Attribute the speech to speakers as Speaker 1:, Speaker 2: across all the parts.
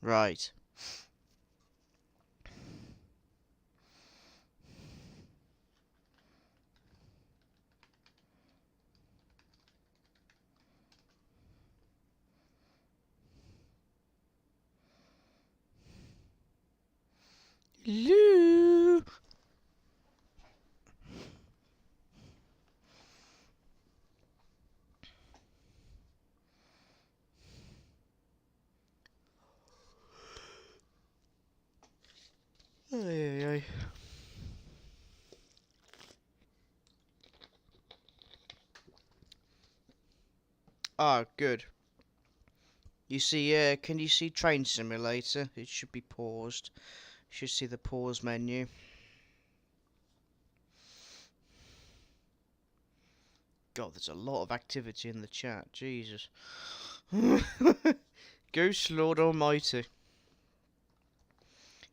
Speaker 1: Right. Hello. Ay, ay, ay. Ah, good. You see, can you see Train Simulator? It should be paused. You should see the pause menu. God, there's a lot of activity in the chat. Jesus. Ghost Lord Almighty.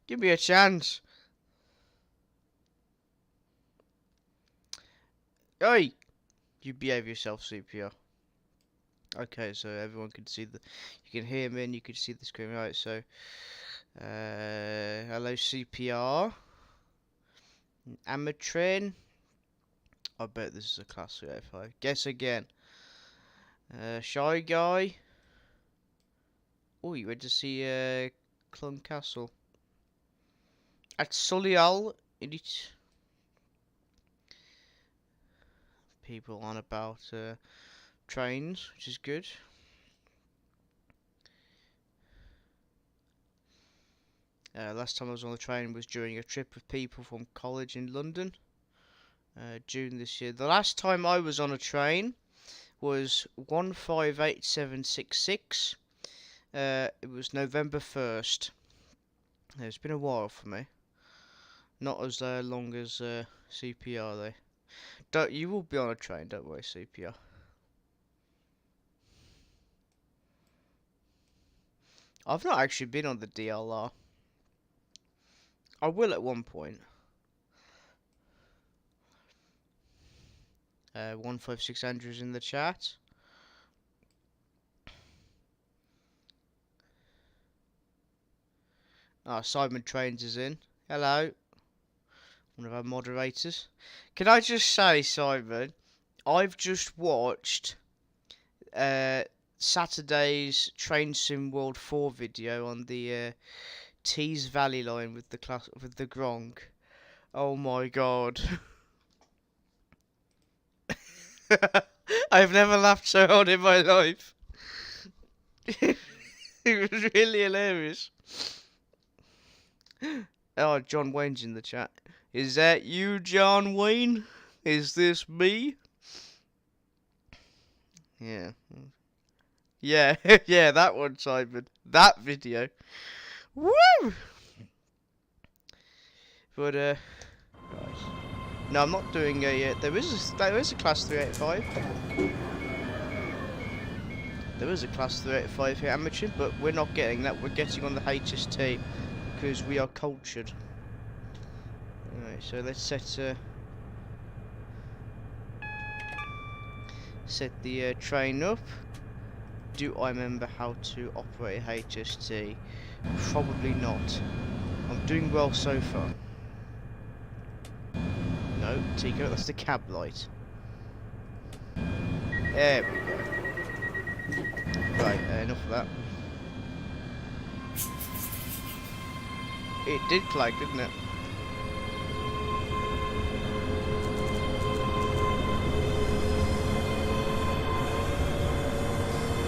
Speaker 1: Give me a chance. Hey! You behave yourself, CPR. Okay, so everyone can see the... You can hear me and you can see the screen. Right, so... hello, CPR. Amatrin. I bet this is a class 385. Guess again. Shy Guy. Oh, you went to see Clun Castle. At Solihull, in it. People on about trains, which is good. Last time I was on the train was during a trip of people from college in London. June this year. The last time I was on a train was 158766. It was November 1st. It's been a while for me. Not as long as CPR though. You will be on a train, don't worry, CPR. I've not actually been on the DLR. I will at one point. 156 Andrews in the chat. Simon Trains is in. Hello. One of our moderators. Can I just say, Simon, I've just watched Saturday's Train Sim World 4 video on the Tees Valley line with the Gronk. Oh my god. I've never laughed so hard in my life. It was really hilarious. Oh, John Wayne's in the chat. Is that you, John Wayne? Is this me? Yeah. Yeah, yeah, that one, Simon. That video. Woo! But, right. No, I'm not doing a yet. There is a class 385. There is a class 385 here, amateur, but we're not getting that. We're getting on the HST because we are cultured. Alright, so let's set the train up. Do I remember how to operate a HST? Probably not. I'm doing well so far. No, Tico, that's the cab light. There we go. Right, enough of that. It did flag, didn't it?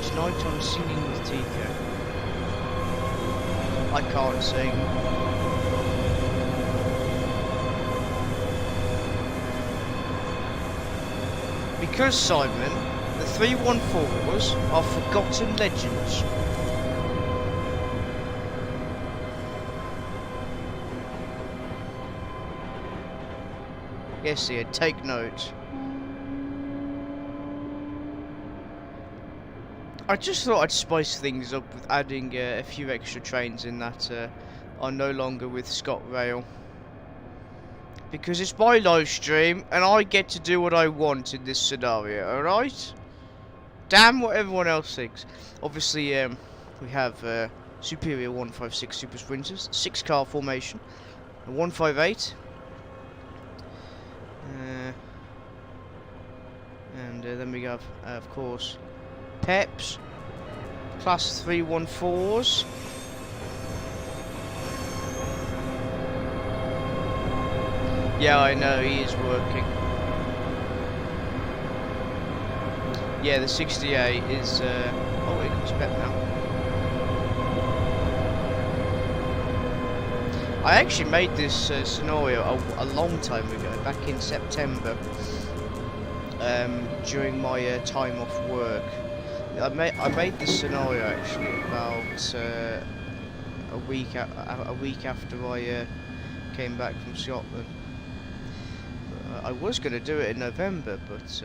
Speaker 1: Tonight I'm singing with Tico. I can't sing. Because, Simon, the 314s are forgotten legends. Yes, Ian, take note. I just thought I'd spice things up with adding a few extra trains in that are no longer with ScotRail. Because it's my live stream, and I get to do what I want in this scenario, alright? Damn what everyone else thinks. Obviously, we have superior 156 Super Sprinters, 6-car formation, a 158, and then we have, of course, Peps, Class 314s. Yeah, I know, he is working. Yeah, the 68 is, oh, it comes Pep now. I actually made this scenario a long time ago, back in September, during my time off work. I made this scenario actually about a week after I came back from Scotland. I was going to do it in November, but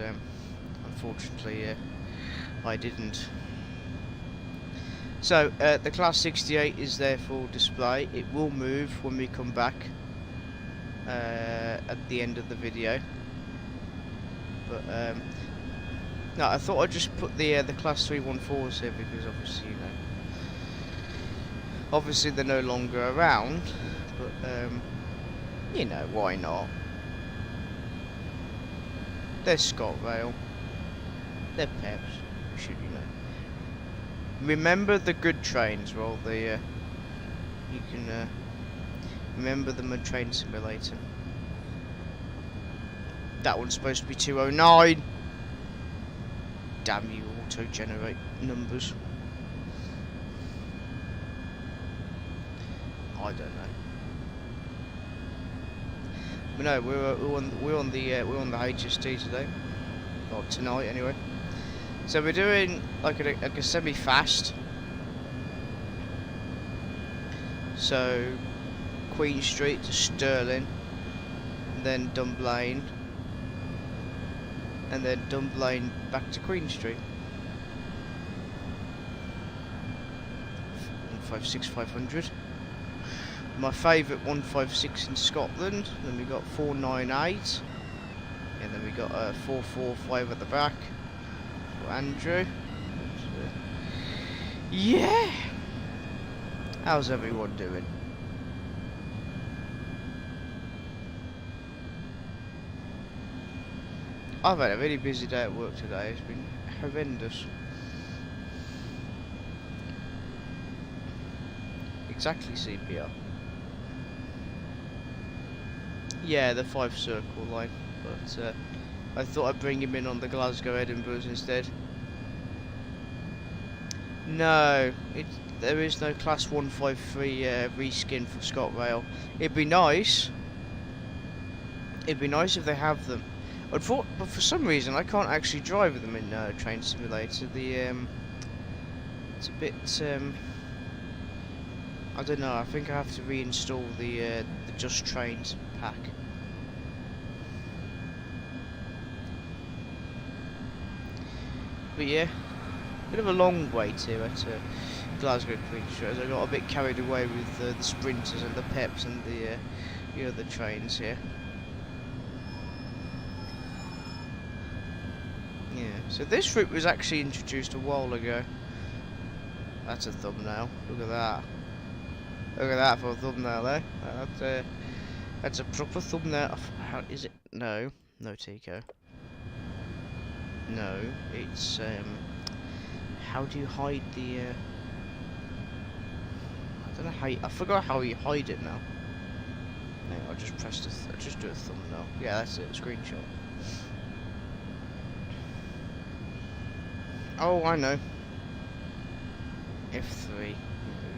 Speaker 1: unfortunately I didn't. So the Class 68 is there for display. It will move when we come back at the end of the video. But no, I thought I'd just put the Class 314s here because obviously, you know, obviously they're no longer around. But you know, why not? They're ScotRail. They're Peps. Should you know? Remember the good trains, well, the you can remember them on Train Simulator. That one's supposed to be 209. Damn you, auto-generate numbers. I don't know. But no, we're on the HST today, or tonight anyway. So we're doing like a semi-fast. So Queen Street to Stirling, and then Dunblane, and then Dunblane back to Queen Street. 156 500. My favourite 156 in Scotland. Then we got 498, and then we got 445 at the back. Andrew. Yeah. How's everyone doing? I've had a really busy day at work today. It's been horrendous. Exactly, CPR. Yeah, the 5 circle line, but I thought I'd bring him in on the Glasgow-Edinburghs instead. No, there is no Class 153 reskin for ScotRail. It'd be nice. It'd be nice if they have them. But for some reason I can't actually drive them in Train Simulator. It's a bit I don't know. I think I have to reinstall the Just Trains pack. But yeah, bit of a long wait here at Glasgow Queen Street, as I got a bit carried away with the sprinters and the Peps and the other trains here. Yeah, so this route was actually introduced a while ago. That's a thumbnail. Look at that. Look at that for a thumbnail there. That's a proper thumbnail. How is it? No, no Tico. No, it's how do you hide the I don't know how I forgot how you hide it now. No, I'll just I'll just do a thumbnail. Yeah, that's it, screenshot. Oh, I know. F3. There we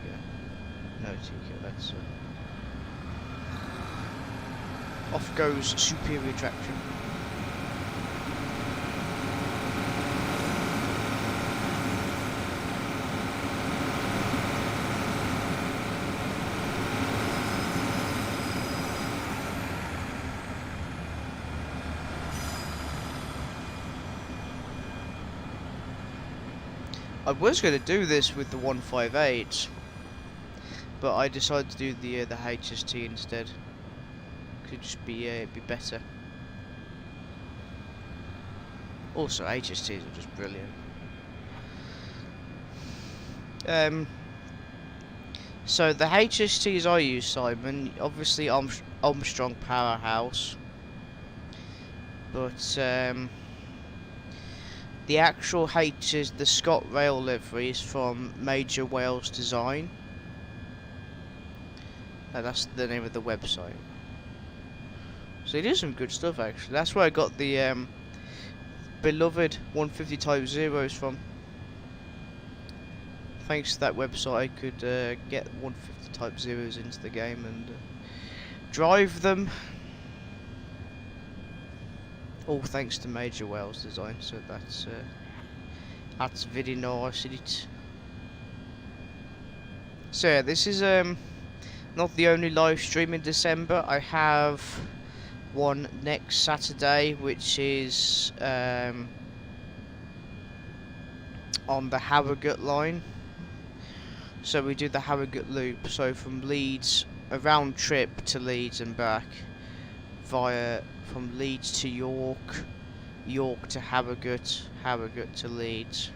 Speaker 1: go. No Tico, that's off goes superior traction. I was going to do this with the 158, but I decided to do the HST instead. Could just be better. Also, HSTs are just brilliant. So the HSTs I use, Simon, obviously Armstrong Powerhouse, but the actual H is the Scott Rail livery is from Major Wales Design. That's the name of the website. So they do some good stuff actually. That's where I got the beloved 150 Type Zeros from. Thanks to that website I could get 150 Type Zeros into the game and drive them. All thanks to Major Wales Design, so that's very nice, isn't it? So yeah, this is not the only live stream in December. I have one next Saturday, which is on the Harrogate line. So we do the Harrogate loop, so from Leeds, a round trip to Leeds and back, from Leeds to York, York to Harrogate, Harrogate to Leeds.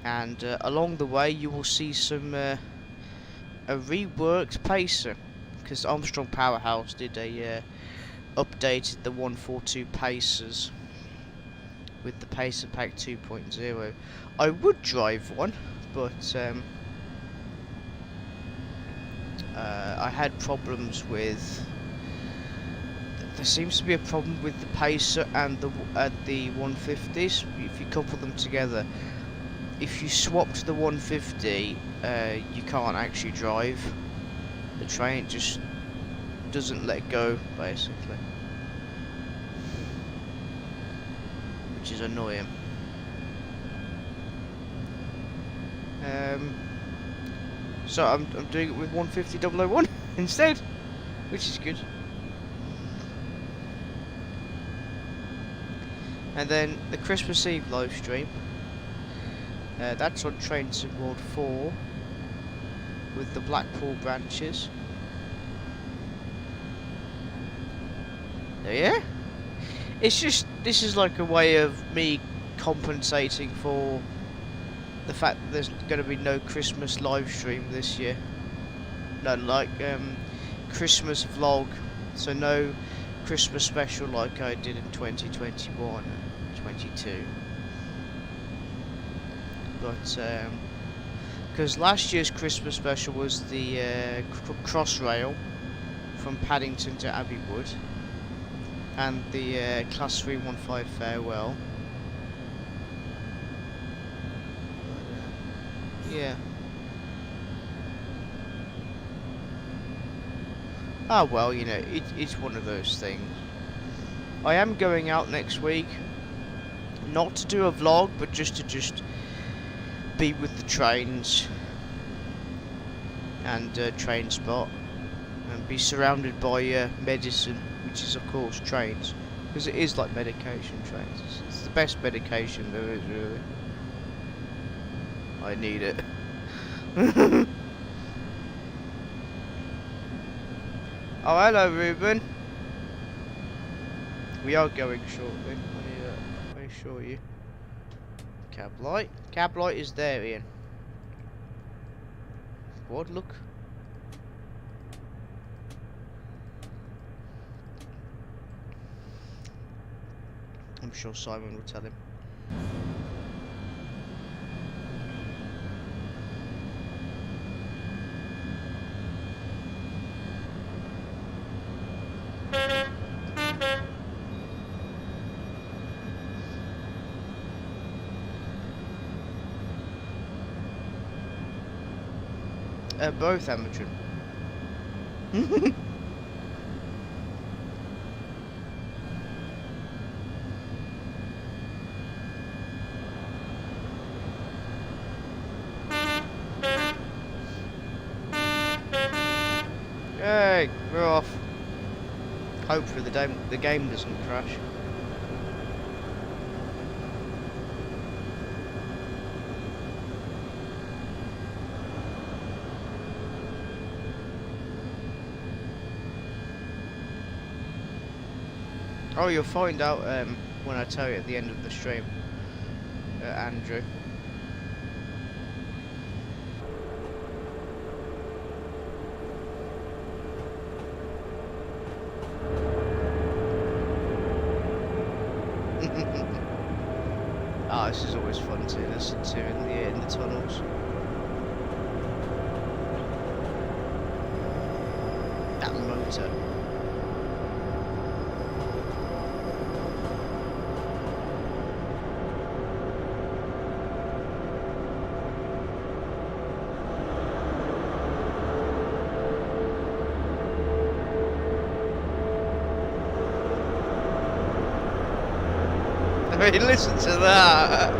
Speaker 1: And along the way you will see some a reworked pacer, because Armstrong Powerhouse did a updated the 142 Pacers with the Pacer Pack 2.0. I would drive one, but I had problems with. There seems to be a problem with the Pacer and the 150s. If you couple them together, if you swapped the 150, you can't actually drive the train. It just doesn't let go, basically, which is annoying. So I'm doing it with 150.001 instead, which is good. And then the Christmas Eve live stream, that's on Train Sim World 4 with the Blackpool branches. Yeah, it's just, this is like a way of me compensating for the fact that there's going to be no Christmas live stream this year. No, like Christmas vlog, so no Christmas special like I did in 2021 and 22. But because last year's Christmas special was the Crossrail from Paddington to Abbeywood, and the Class 315 farewell. Yeah. Ah, well, you know, it's one of those things. I am going out next week, not to do a vlog, but just to be with the trains and train spot, and be surrounded by medicine, which is of course trains, because it is like medication. Trains, it's the best medication there is, really. I need it. Oh, hello, Ruben. We are going shortly. Let me show you. Cab light. Cab light is there, Ian. What? Look. I'm sure Simon will tell him. Both amateur. Hey, we're off. Hopefully the game doesn't crash. Oh, you'll find out when I tell you at the end of the stream, Andrew. Ah, this is always fun to listen to in the tunnels. That motor. I mean, listen to that.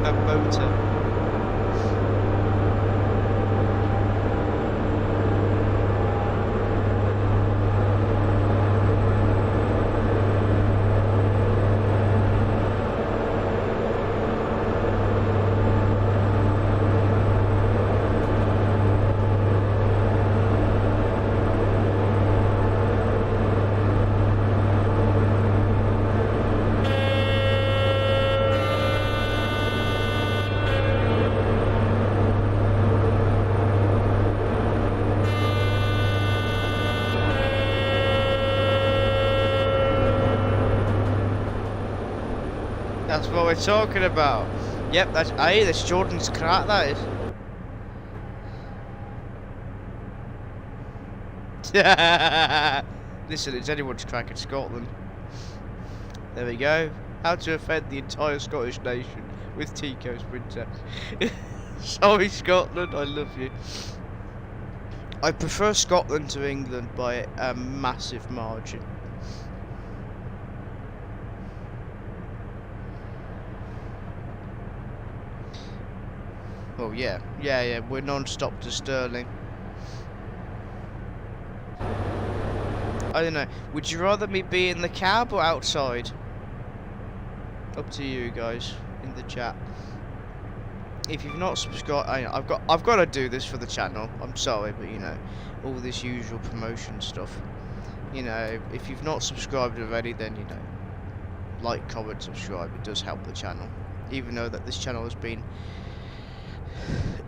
Speaker 1: That motor. That's what we're talking about. Yep, that's Jordan's crack, that is. Listen, it's anyone's crack in Scotland. There we go. How to offend the entire Scottish nation with Tico Sprinter. Sorry, Scotland, I love you. I prefer Scotland to England by a massive margin. Oh yeah, we're non-stop to Stirling. I don't know, would you rather me be in the cab or outside? Up to you guys in the chat. If you've not subscribed, I've got to do this for the channel. I'm sorry, but you know, all this usual promotion stuff. You know, if you've not subscribed already, then you know, like, comment, subscribe. It does help the channel, even though that this channel has been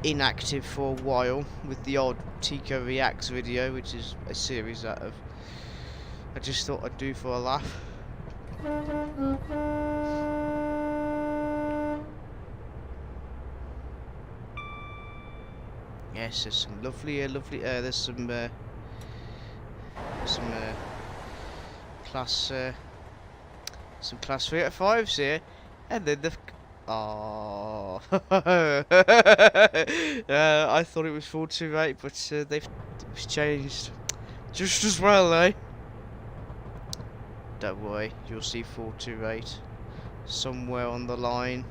Speaker 1: inactive for a while with the odd Tico Reacts video, which is a series out of I just thought I'd do for a laugh. Yes, there's some lovely there's some class 3 out of 5s here, and then the oh I thought it was 428, but it was changed just as well, eh? Don't worry, you'll see 428 somewhere on the line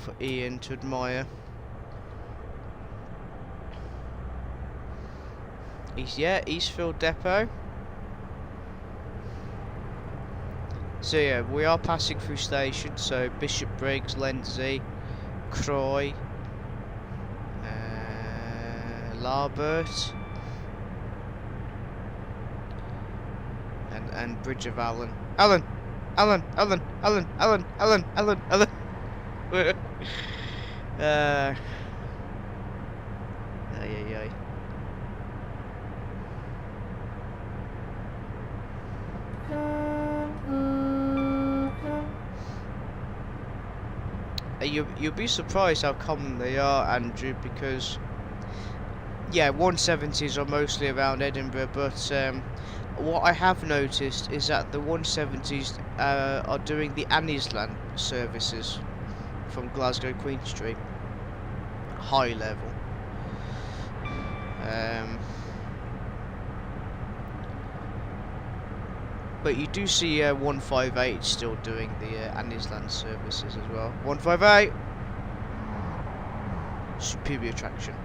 Speaker 1: for Ian to admire. Eastfield Depot. So yeah, we are passing through stations, so Bishop Briggs, Lenzie, Croy, Larbert, and Bridge of Allen. Allen! You'll be surprised how common they are, Andrew, because yeah, 170s are mostly around Edinburgh, but what I have noticed is that the 170s are doing the Annisland services from Glasgow Queen Street, high level. But you do see 158 still doing the Annisland services as well. 158! Superior traction.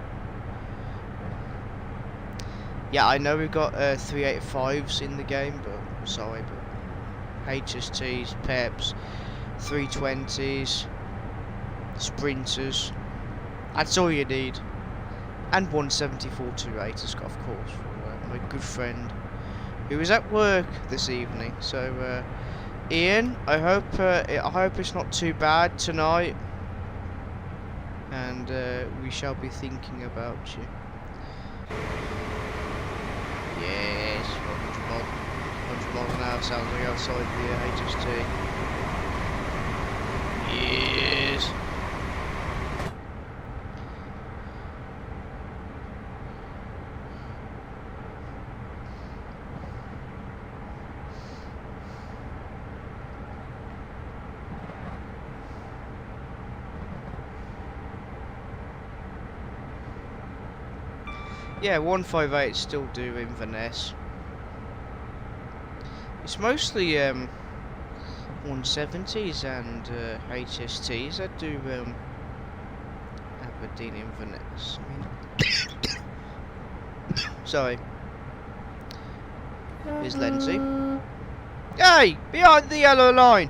Speaker 1: Yeah, I know we've got 385s in the game, but sorry, but HSTs, Peps, 320s, Sprinters, that's all you need. And 174-28, of course, for my good friend who is at work this evening. So Ian, I hope it's not too bad tonight, and and we shall be thinking about you. Yes, 100 miles an hour sounds like outside the HST. Yes. Yeah, 158 still do Inverness. It's mostly 170s and HSTs that do Aberdeen Inverness. I mean, sorry. Here's Lindsay. Hey! Behind the yellow line!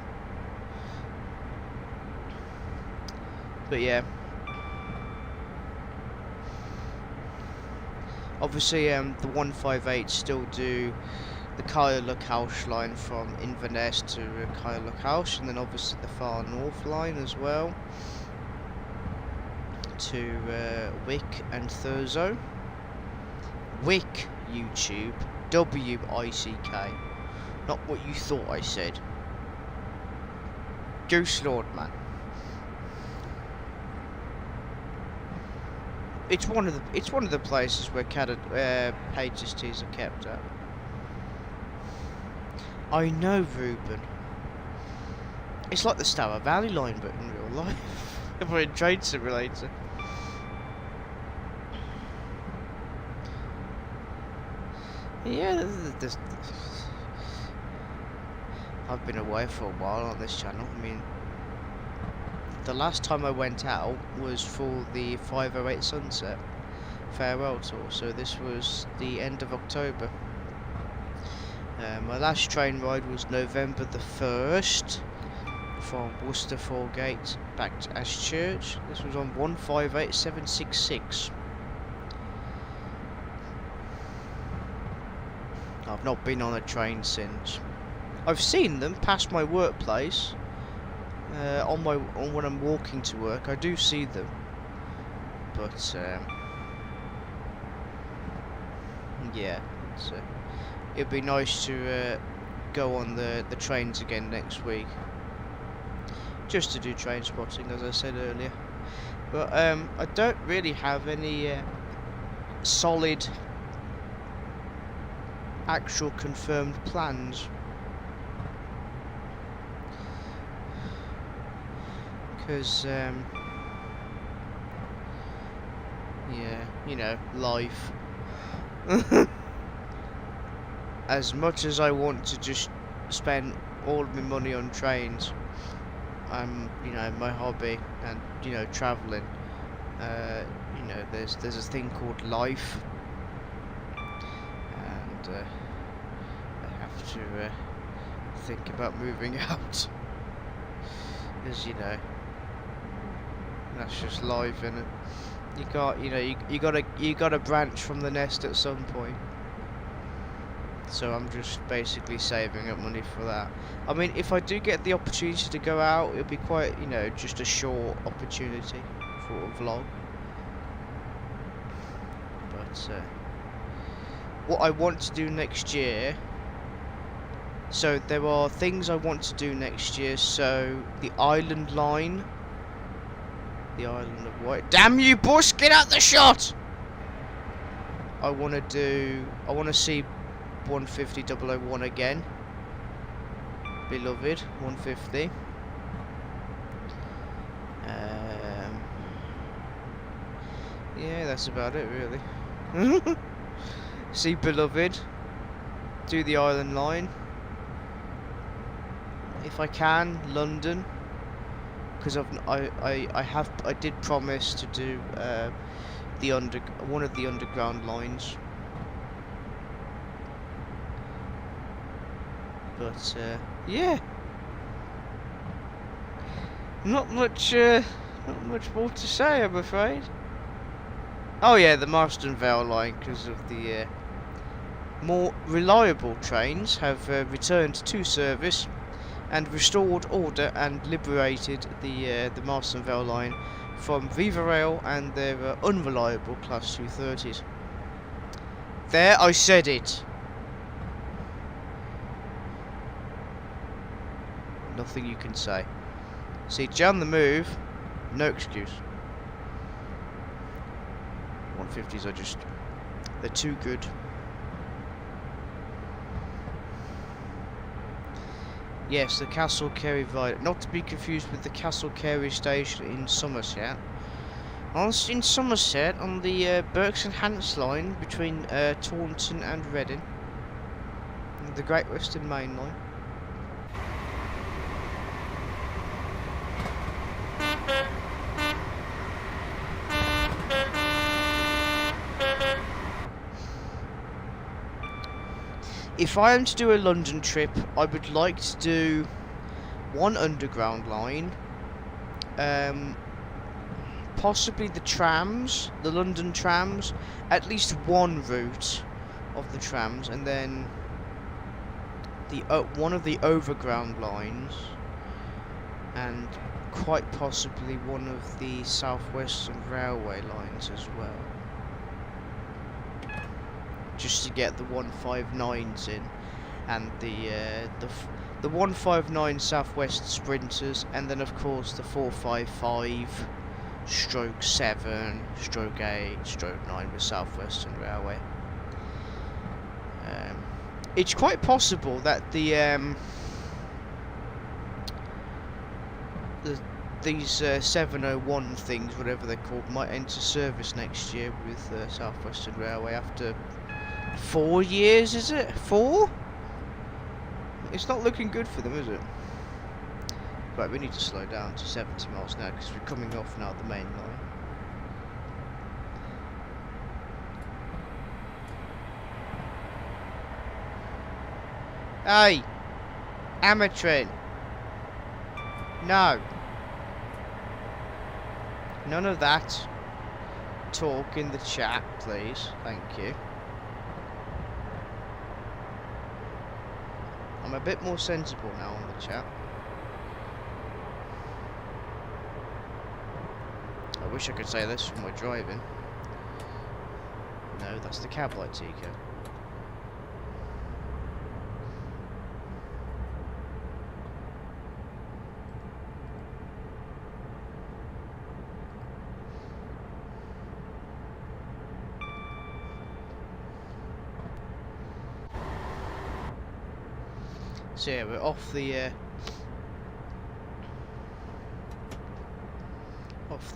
Speaker 1: But yeah. Obviously, the 158 still do the Kyle-Lookhouse line from Inverness to Kyle-Lookhouse, and then obviously the far north line as well to Wick and Thurso. Wick, YouTube, W-I-C-K, not what you thought I said. Goose Lord, man. It's one of the places where HSTs are kept at. I know, Ruben. It's like the Stour Valley line, but in real life. We're in Train Simulator. Yeah, I've been away for a while on this channel. I mean, the last time I went out was for the 508 Sunset farewell tour, so this was the end of October. My last train ride was November the 1st from Worcester Foregate back to Ashchurch. This was on 158766. I've not been on a train since. I've seen them past my workplace. On when I'm walking to work, I do see them, but yeah, it'd be nice to go on the trains again next week, just to do train spotting, as I said earlier. But I don't really have any solid, actual confirmed plans. Because, yeah, you know, life. As much as I want to just spend all of my money on trains, you know, my hobby and, you know, travelling, you know, there's a thing called life, and I have to think about moving out, as you know. That's just life, innit? You can't, you know, you gotta branch from the nest at some point. So I'm just basically saving up money for that. I mean, if I do get the opportunity to go out, it'll be quite, you know, just a short opportunity for a vlog. But what I want to do next year. So there are things I want to do next year. So the Island Line. The Island of Wight. Damn you, Bush! Get out the shot! I want to see 150-001 again. Beloved, 150. Yeah, that's about it, really. See Beloved. Do the Island Line. If I can, London. Because I did promise to do one of the underground lines, but yeah, not much more to say, I'm afraid. Oh yeah, the Marston Vale line, because of the more reliable trains have returned to service and restored order and liberated the Marston Vale line from Viva Rail and their unreliable Class 230s. There, I said it. Nothing you can say. See, Jan the move, no excuse. 150s are just, they're too good. Yes, the Castle Carey Viaduct, not to be confused with the Castle Carey station in Somerset. In Somerset, on the Berks and Hants line between Taunton and Reading, the Great Western Main Line. If I am to do a London trip, I would like to do one underground line, possibly the trams, the London trams, at least one route of the trams, and then the one of the overground lines, and quite possibly one of the South Western Railway lines as well. Just to get the 159s in, and the 159 Southwest Sprinters, and then of course the 455 stroke 7 stroke 8 stroke 9 with Southwestern Railway. It's quite possible that these 701 things, whatever they're called, might enter service next year with Southwestern Railway after 4 years, is it? 4? It's not looking good for them, is it? Right, we need to slow down to 70 miles now because we're coming off now the main line. Hey! Amateur! No! None of that talk in the chat, please. Thank you. I'm a bit more sensible now on the chat. I wish I could say this from my driving. No, that's the cab light, Tico. So yeah, we're off the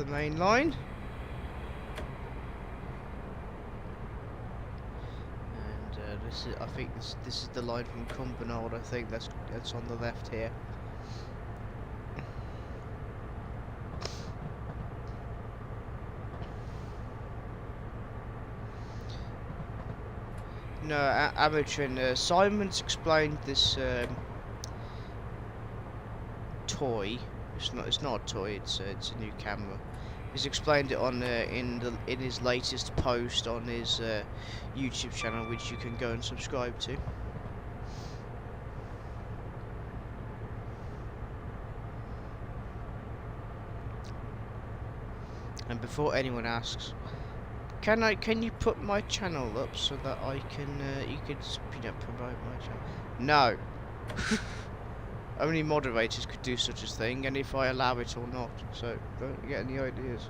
Speaker 1: main line, and this is, I think this is the line from Cumbernauld. I think that's on the left here. No, amateur. Simon's explained this toy. It's not a toy. It's a new camera. He's explained it on in his latest post on his YouTube channel, which you can go and subscribe to. And before anyone asks, can you put my channel up so that I can you could promote my channel? No. Only moderators could do such a thing, and if I allow it or not. So don't get any ideas.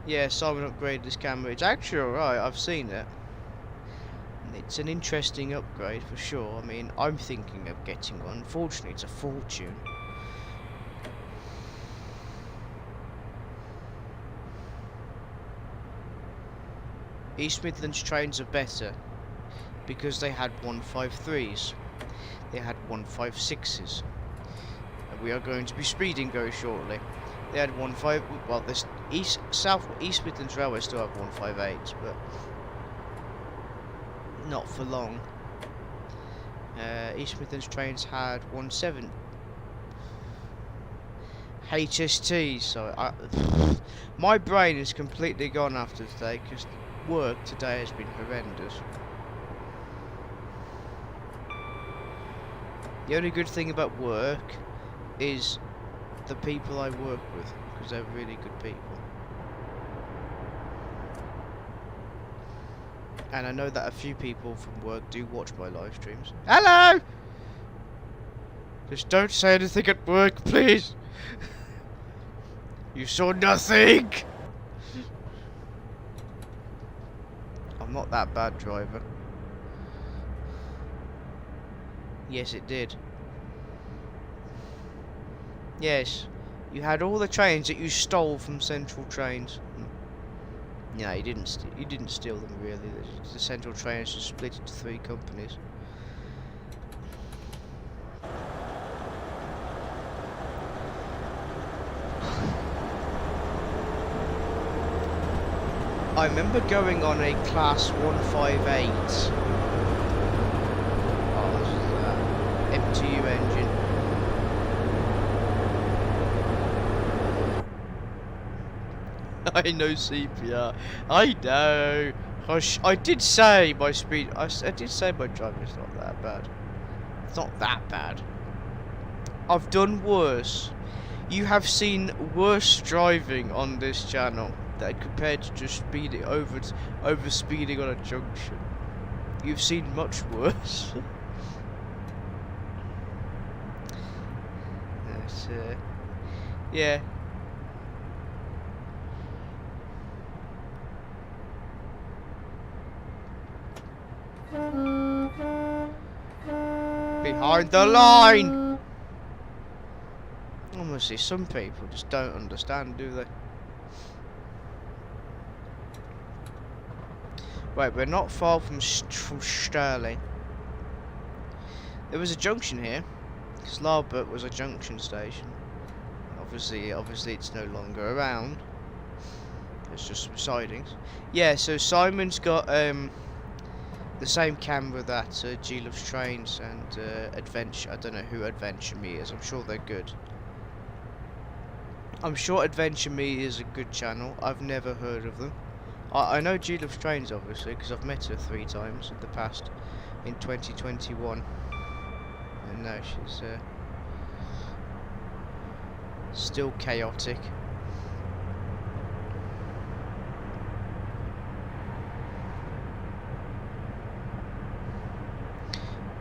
Speaker 1: Yeah, Simon upgraded this camera. It's actually alright. I've seen it. It's an interesting upgrade for sure. I mean, I'm thinking of getting one. Unfortunately, it's a fortune. East Midlands trains are better because they had 153s, they had 156s, and we are going to be speeding very shortly. They had 15. Well, this East Midlands Railway still have 158s, but not for long. East Midlands trains had 17 HSTs. So my brain is completely gone after today because work today has been horrendous. The only good thing about work is the people I work with, because they're really good people. And I know that a few people from work do watch my live streams. Hello! Just don't say anything at work, please! You saw nothing! I'm not that bad, driver. Yes, it did. Yes, you had all the trains that you stole from Central Trains. No, you didn't steal them really. The Central Trains just split into 3 companies. I remember going on a class 158. Oh, this is MTU engine. I know CPR. I know. I did say my speed. I did say my driving is not that bad. It's not that bad. I've done worse. You have seen worse driving on this channel that compared to just speeding over speeding on a junction. You've seen much worse. That's, yeah. Behind the line! Honestly, some people just don't understand, do they? Right, we're not far from Stirling. There was a junction here. Slarbert was a junction station. Obviously it's no longer around. It's just some sidings. Yeah, so Simon's got the same camera that G Loves Trains and Adventure. I don't know who Adventure Me is. I'm sure they're good. I'm sure Adventure Me is a good channel. I've never heard of them. I know G Loves Trains obviously because I've met her 3 times in the past, in 2021. And no, she's still chaotic.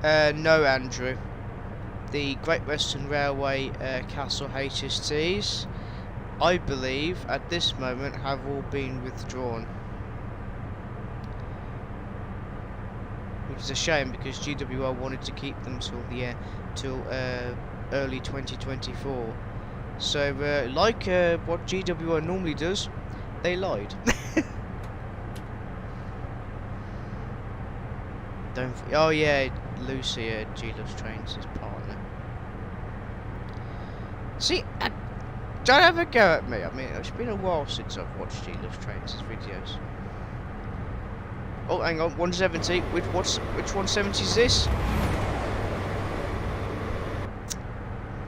Speaker 1: No, Andrew. The Great Western Railway Castle HSTs, I believe, at this moment, have all been withdrawn. Which is a shame because GWR wanted to keep them till early 2024. So, like what GWR normally does, they lied. Oh yeah, Lucy, G Loves Trains' partner. See, don't have a go at me. I mean, it's been a while since I've watched G Loves Trains' videos. Oh, hang on, 170. Which 170 is this?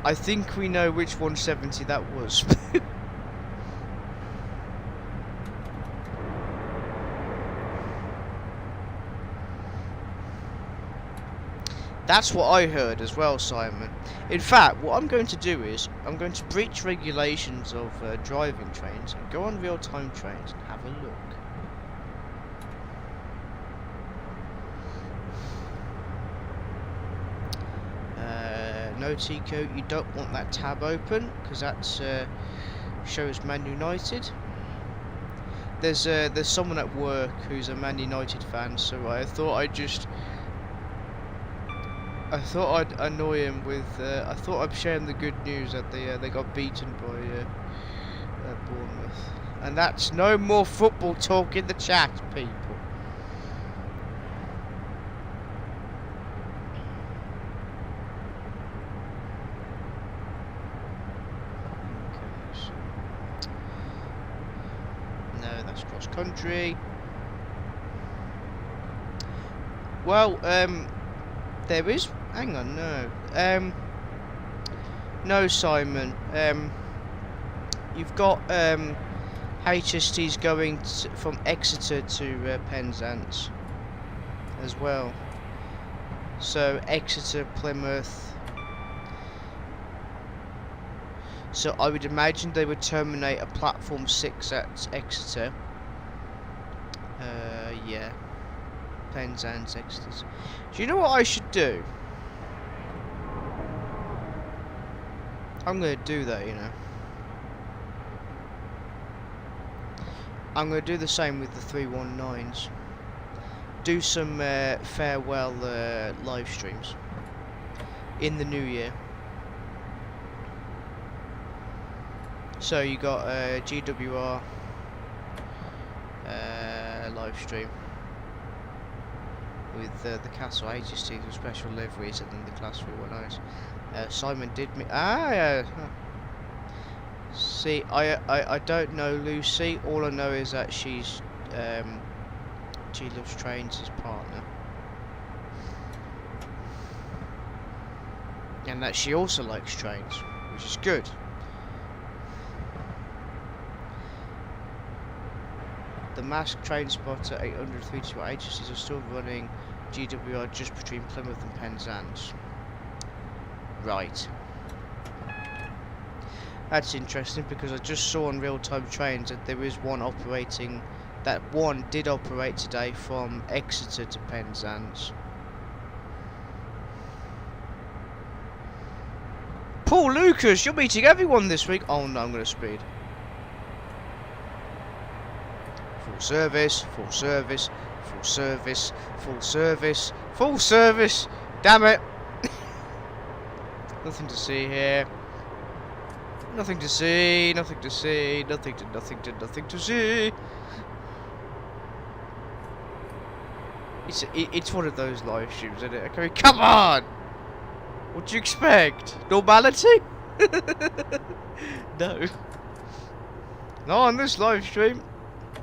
Speaker 1: I think we know which 170 that was. That's what I heard as well, Simon. In fact, what I'm going to do is, I'm going to breach regulations of driving trains and go on real-time trains and have a look. No, Tico, you don't want that tab open, because that shows Man United. There's someone at work who's a Man United fan, so I thought I'd annoy him with. I thought I'd share him the good news that they got beaten by Bournemouth. And that's no more football talk in the chat, people. Okay, so no, that's cross country. Well, there is. Hang on, no. No, Simon. You've got HSTs going from Exeter to Penzance as well. So Exeter, Plymouth. So I would imagine they would terminate at platform 6 at Exeter. Yeah. Penzance, Exeter. Do you know what I should do? I'm gonna do that, you know. I'm gonna do the same with the 319s. Do some farewell live streams in the new year. So you got GWR live stream with the Castle HST with special liveries, and then the Class 319s. Simon did me. See, I don't know Lucy. All I know is that she loves trains, his partner, and that she also likes trains, which is good. The masked train spotter 832 agencies are still running GWR just between Plymouth and Penzance. Right. That's interesting, because I just saw on real-time trains that there is one operating. That one did operate today from Exeter to Penzance. Paul Lucas, you're meeting everyone this week. Oh no, I'm going to speed. Full service, full service, full service, full service, full service. Damn it. Nothing to see here. Nothing to see, nothing to see, nothing to see. It's one of those live streams, isn't it? Okay, come on! What do you expect? Normality? No. Not on this live stream.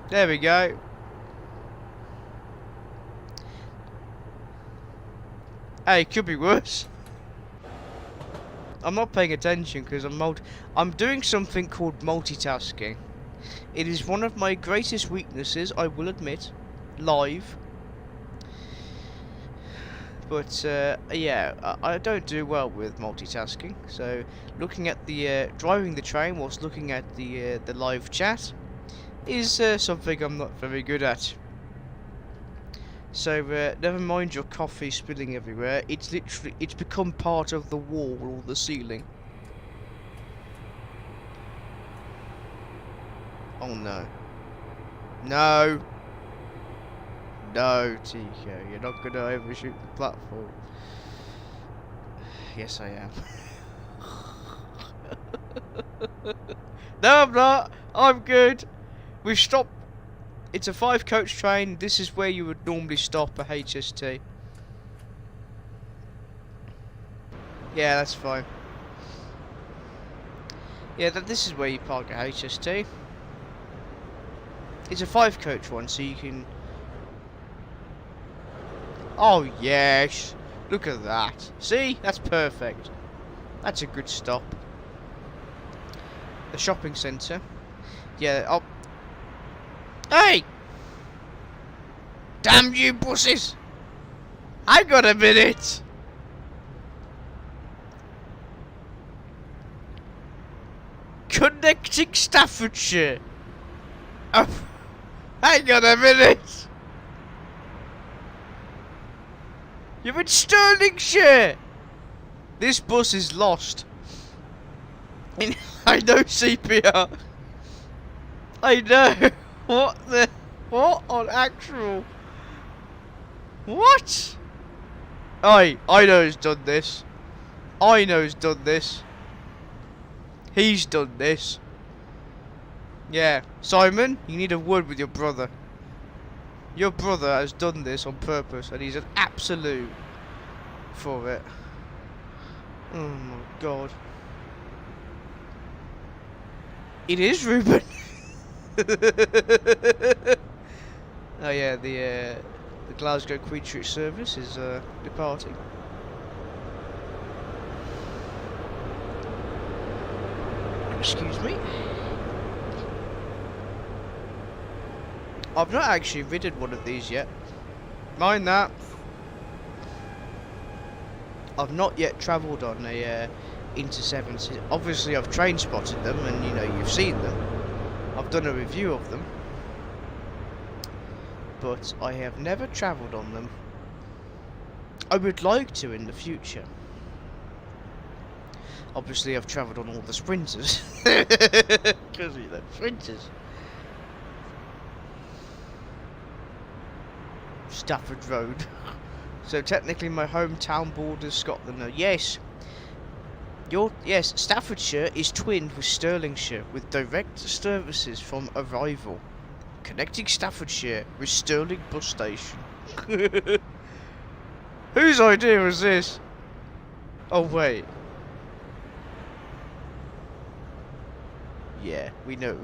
Speaker 1: There we go. Hey, it could be worse. I'm not paying attention because I'm doing something called multitasking. It is one of my greatest weaknesses, I will admit, live. But yeah, I don't do well with multitasking. So looking at the driving the train whilst looking at the live chat is something I'm not very good at. So never mind your coffee spilling everywhere. It's become part of the wall or the ceiling. Oh no. No. No, Tico, you're not gonna overshoot the platform. Yes, I am. No, I'm not. I'm good. We've stopped. It's a 5-coach train. This is where you would normally stop a HST. Yeah, that's fine. Yeah, this is where you park a HST. It's a 5-coach one, so you can. Oh yes, look at that. See, that's perfect. That's a good stop. The shopping centre. Yeah. Oh. Hey! Damn you buses! I got a minute! Connecting Staffordshire! Oh, hang on a minute! You're in Stirlingshire! This bus is lost. I know CPR. I know. What on actual? What? I know who's done this. I know who's done this. He's done this. Yeah, Simon, you need a word with your brother. Your brother has done this on purpose, and he's an absolute for it. Oh my god. It is Ruben. Oh yeah, the Glasgow Queen Street service is departing. Excuse me. I've not actually ridden one of these yet. Mind that. I've not yet travelled on a Inter7City. Obviously, I've train spotted them, and you know, you've seen them. I've done a review of them, but I have never travelled on them. I would like to in the future. Obviously, I've travelled on all the sprinters. Because, you know, sprinters. Stafford Road. So, technically, my hometown borders Scotland. No, yes. Yes, Staffordshire is twinned with Stirlingshire, with direct services from Arrival, connecting Staffordshire with Stirling bus station. Whose idea was this? Oh, wait. Yeah, we know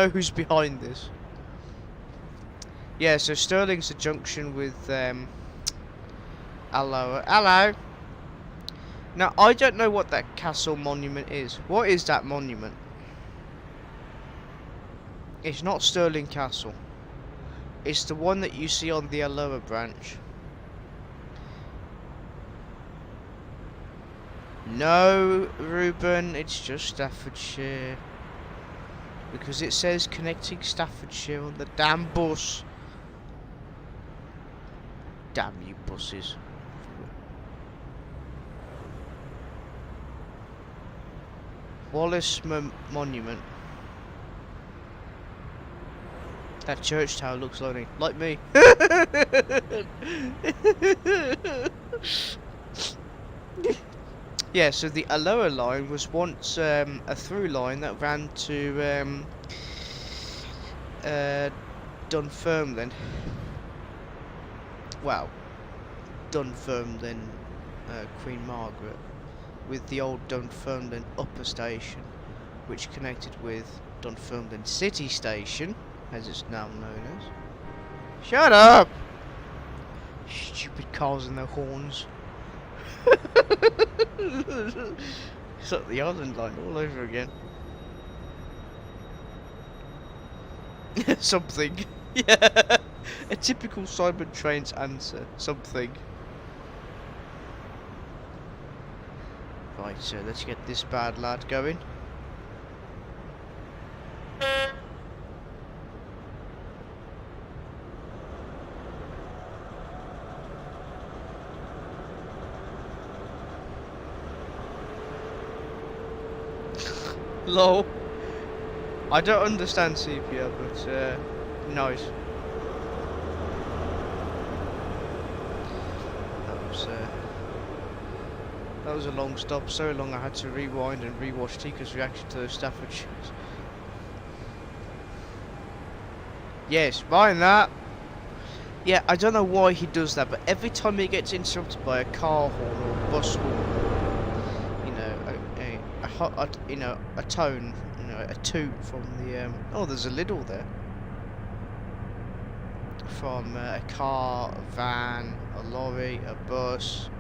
Speaker 1: who's behind this. Yeah, so Stirling's a junction with Hello. Now I don't know what that castle monument is. What is that monument? It's not Stirling Castle. It's the one that you see on the Alloa branch. No, Ruben, it's just Staffordshire. Because it says connecting Staffordshire on the damn bus. Damn you buses. Wallace Monument. That church tower looks lonely, like me. Yeah, so the Alloa line was once a through line that ran to Dunfermline. Wow, Dunfermline, Queen Margaret, with the old Dunfermline Upper Station, which connected with Dunfermline City Station, as it's now known as. Shut up! Stupid cars and their horns. It's like the Island Line all over again. Something. Yeah. A typical Simon Train's answer. Something. Right, so let's get this bad lad going. Lol. I don't understand CPR, but nice. That was a long stop, so long I had to rewind and rewatch Tika's reaction to the Staffordshire. Yes, mind that. Yeah, I don't know why he does that, but every time he gets interrupted by a car horn or a bus horn, a tone, a toot from the oh, there's a Lidl there. From a car, a van, a lorry, a bus.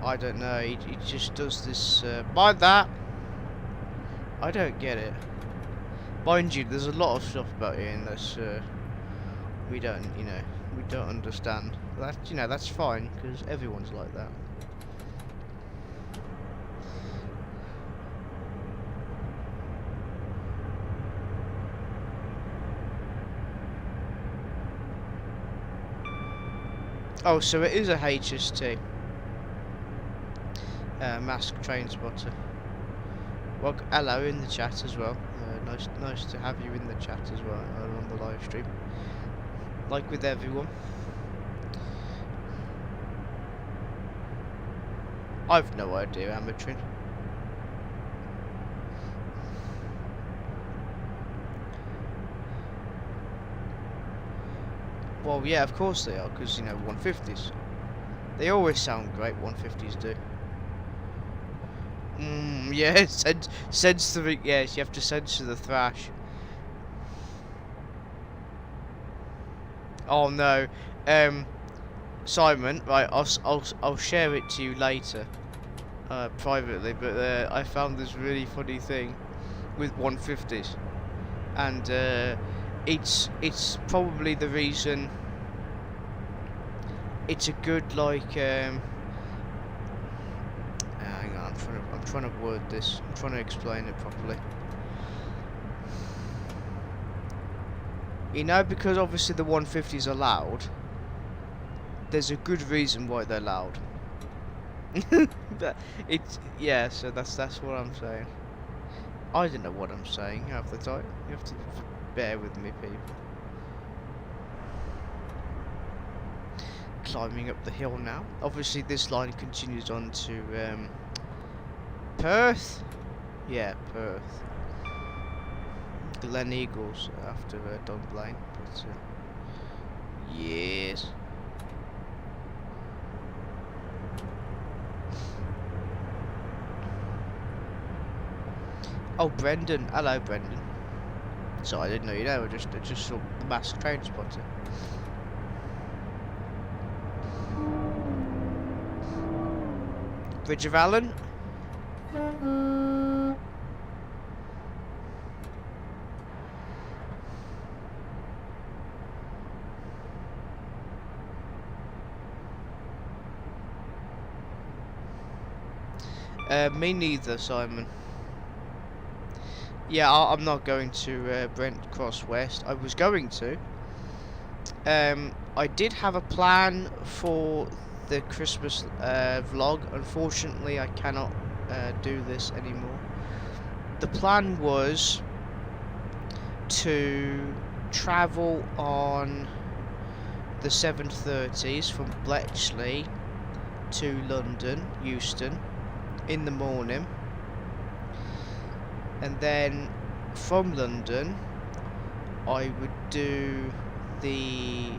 Speaker 1: I don't know. He just does this. Mind that. I don't get it. Mind you, there's a lot of stuff about it in this. We don't understand. That that's fine because everyone's like that. Oh, so it is a HST. Masked train spotter. Well, hello in the chat as well. Nice to have you in the chat as well on the live stream. Like with everyone. I've no idea, Amatrin. Well, yeah, of course they are, because, 150s. They always sound great, 150s do. Yeah, censor it, yes, you have to censor the thrash. Oh no, Simon, right, I'll share it to you later, privately, but I found this really funny thing with 150s, and it's probably the reason. It's a good hang on, I'm trying to word this. I'm trying to explain it properly. You know, because obviously the 150s are loud, there's a good reason why they're loud. But yeah, so that's what I'm saying. I don't know what I'm saying half the time. You have to bear with me, people. Climbing up the hill now. Obviously this line continues on to Perth? Yeah, Perth. Glen Eagles after Dunblane. But yes. Oh, Brendan. Hello, Brendan. So I didn't know you there. I just saw the massive train spotter. Bridge of Allen. Me neither, Simon. Yeah, I'm not going to Brent Cross West. I was going to. I did have a plan for the Christmas vlog. Unfortunately, I cannot do this anymore. The plan was to travel on the 7:30s from Bletchley to London, Euston, in the morning, and then from London I would do the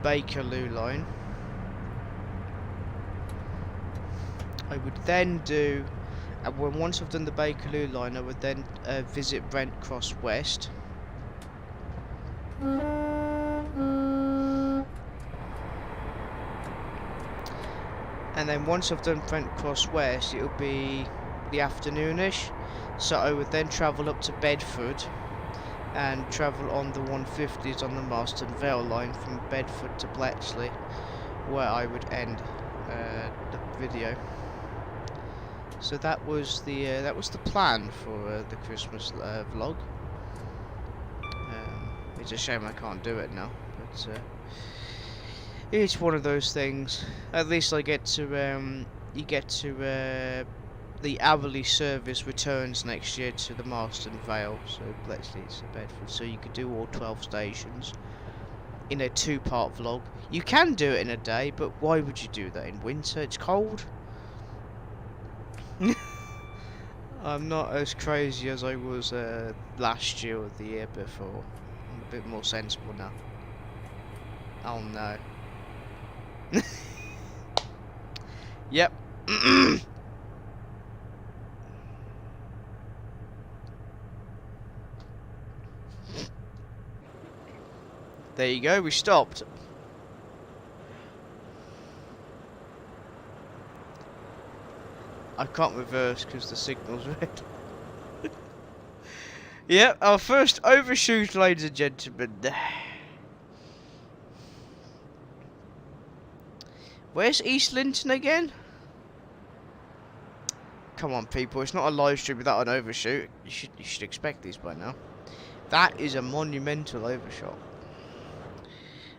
Speaker 1: Bakerloo line. I would then do, once I've done the Bakerloo line, I would then visit Brent Cross West. And then once I've done Brent Cross West, it'll be the afternoonish. So I would then travel up to Bedford and travel on the 150s on the Marston Vale line from Bedford to Bletchley, where I would end the video. So that was the plan for the Christmas vlog. It's a shame I can't do it now, but it's one of those things. At least I get to you get to the hourly service returns next year to the Marston Vale, so Bletchley to Bedford, so you could do all 12 stations in a 2-part vlog. You can do it in a day, but why would you do that in winter? It's cold. I'm not as crazy as I was last year or the year before. I'm a bit more sensible now. Oh no. Yep. There you go, we stopped. I can't reverse because the signal's red. Yep, our first overshoot, ladies and gentlemen. Where's East Linton again? Come on, people, it's not a live stream without an overshoot. You should expect these by now. That is a monumental overshot.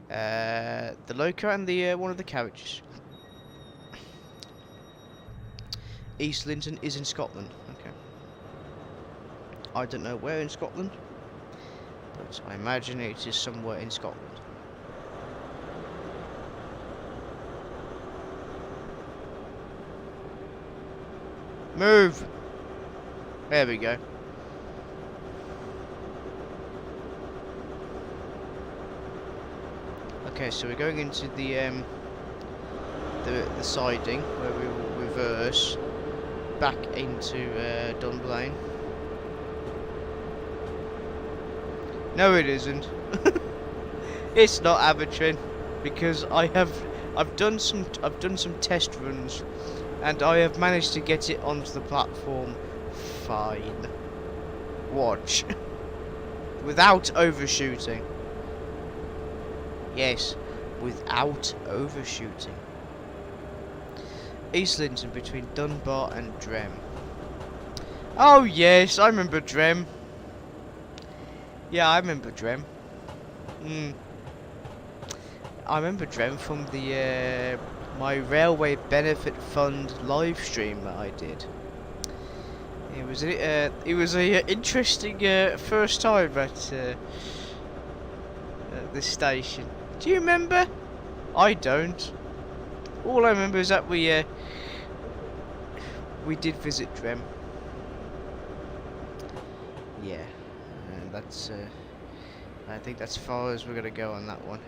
Speaker 1: The loco and the one of the carriages. East Linton is in Scotland. Okay. I don't know where in Scotland, but I imagine it is somewhere in Scotland. Move! There we go. Okay, so we're going into the siding where we will reverse back into Dunblane. No, it isn't. It's not amateur, because I've done some test runs, and I have managed to get it onto the platform fine. Watch. Without overshooting. Yes, without overshooting. East Linton between Dunbar and Drem. Oh yes, I remember Drem. Yeah, I remember Drem. I remember Drem from the my Railway Benefit Fund live stream that I did. It was a interesting first time at this station. Do you remember? I don't. All I remember is that we did visit Drem. Yeah, and that's I think that's as far as we're gonna go on that one.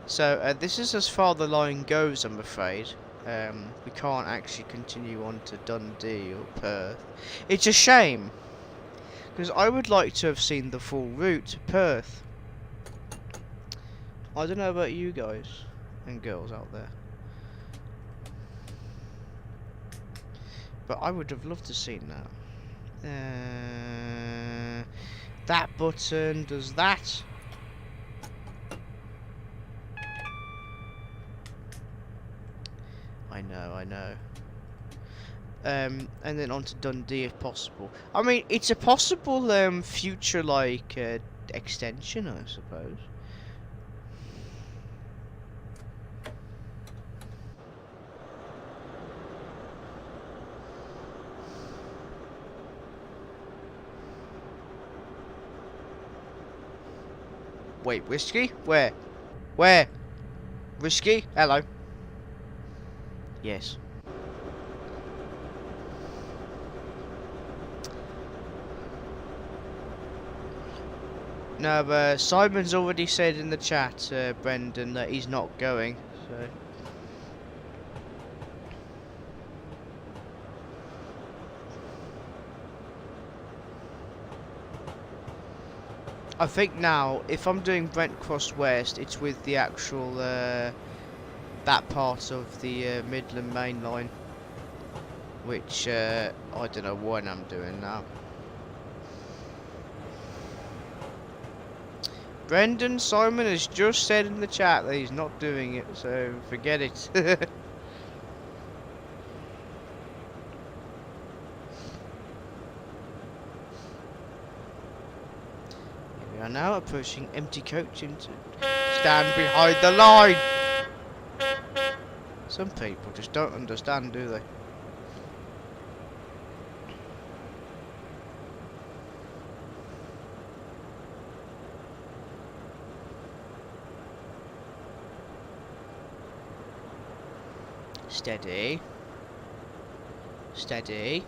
Speaker 1: So this is as far the line goes, I'm afraid. We can't actually continue on to Dundee or Perth. It's a shame, because I would like to have seen the full route to Perth. I don't know about you guys and girls out there, but I would have loved to seen that. That button does that. I know. And then on to Dundee if possible. I mean, it's a possible future like extension, I suppose. Wait, whiskey? Where? Where? Whiskey? Hello. Yes. No, Simon's already said in the chat, Brendan, that he's not going, so... I think now, if I'm doing Brent Cross West, it's with the actual, that part of the Midland Main Line, which, I don't know what I'm doing now. Brendan Simon has just said in the chat that he's not doing it, so forget it. We are now approaching empty coach into stand behind the line. Some people just don't understand, do they? Steady. Steady.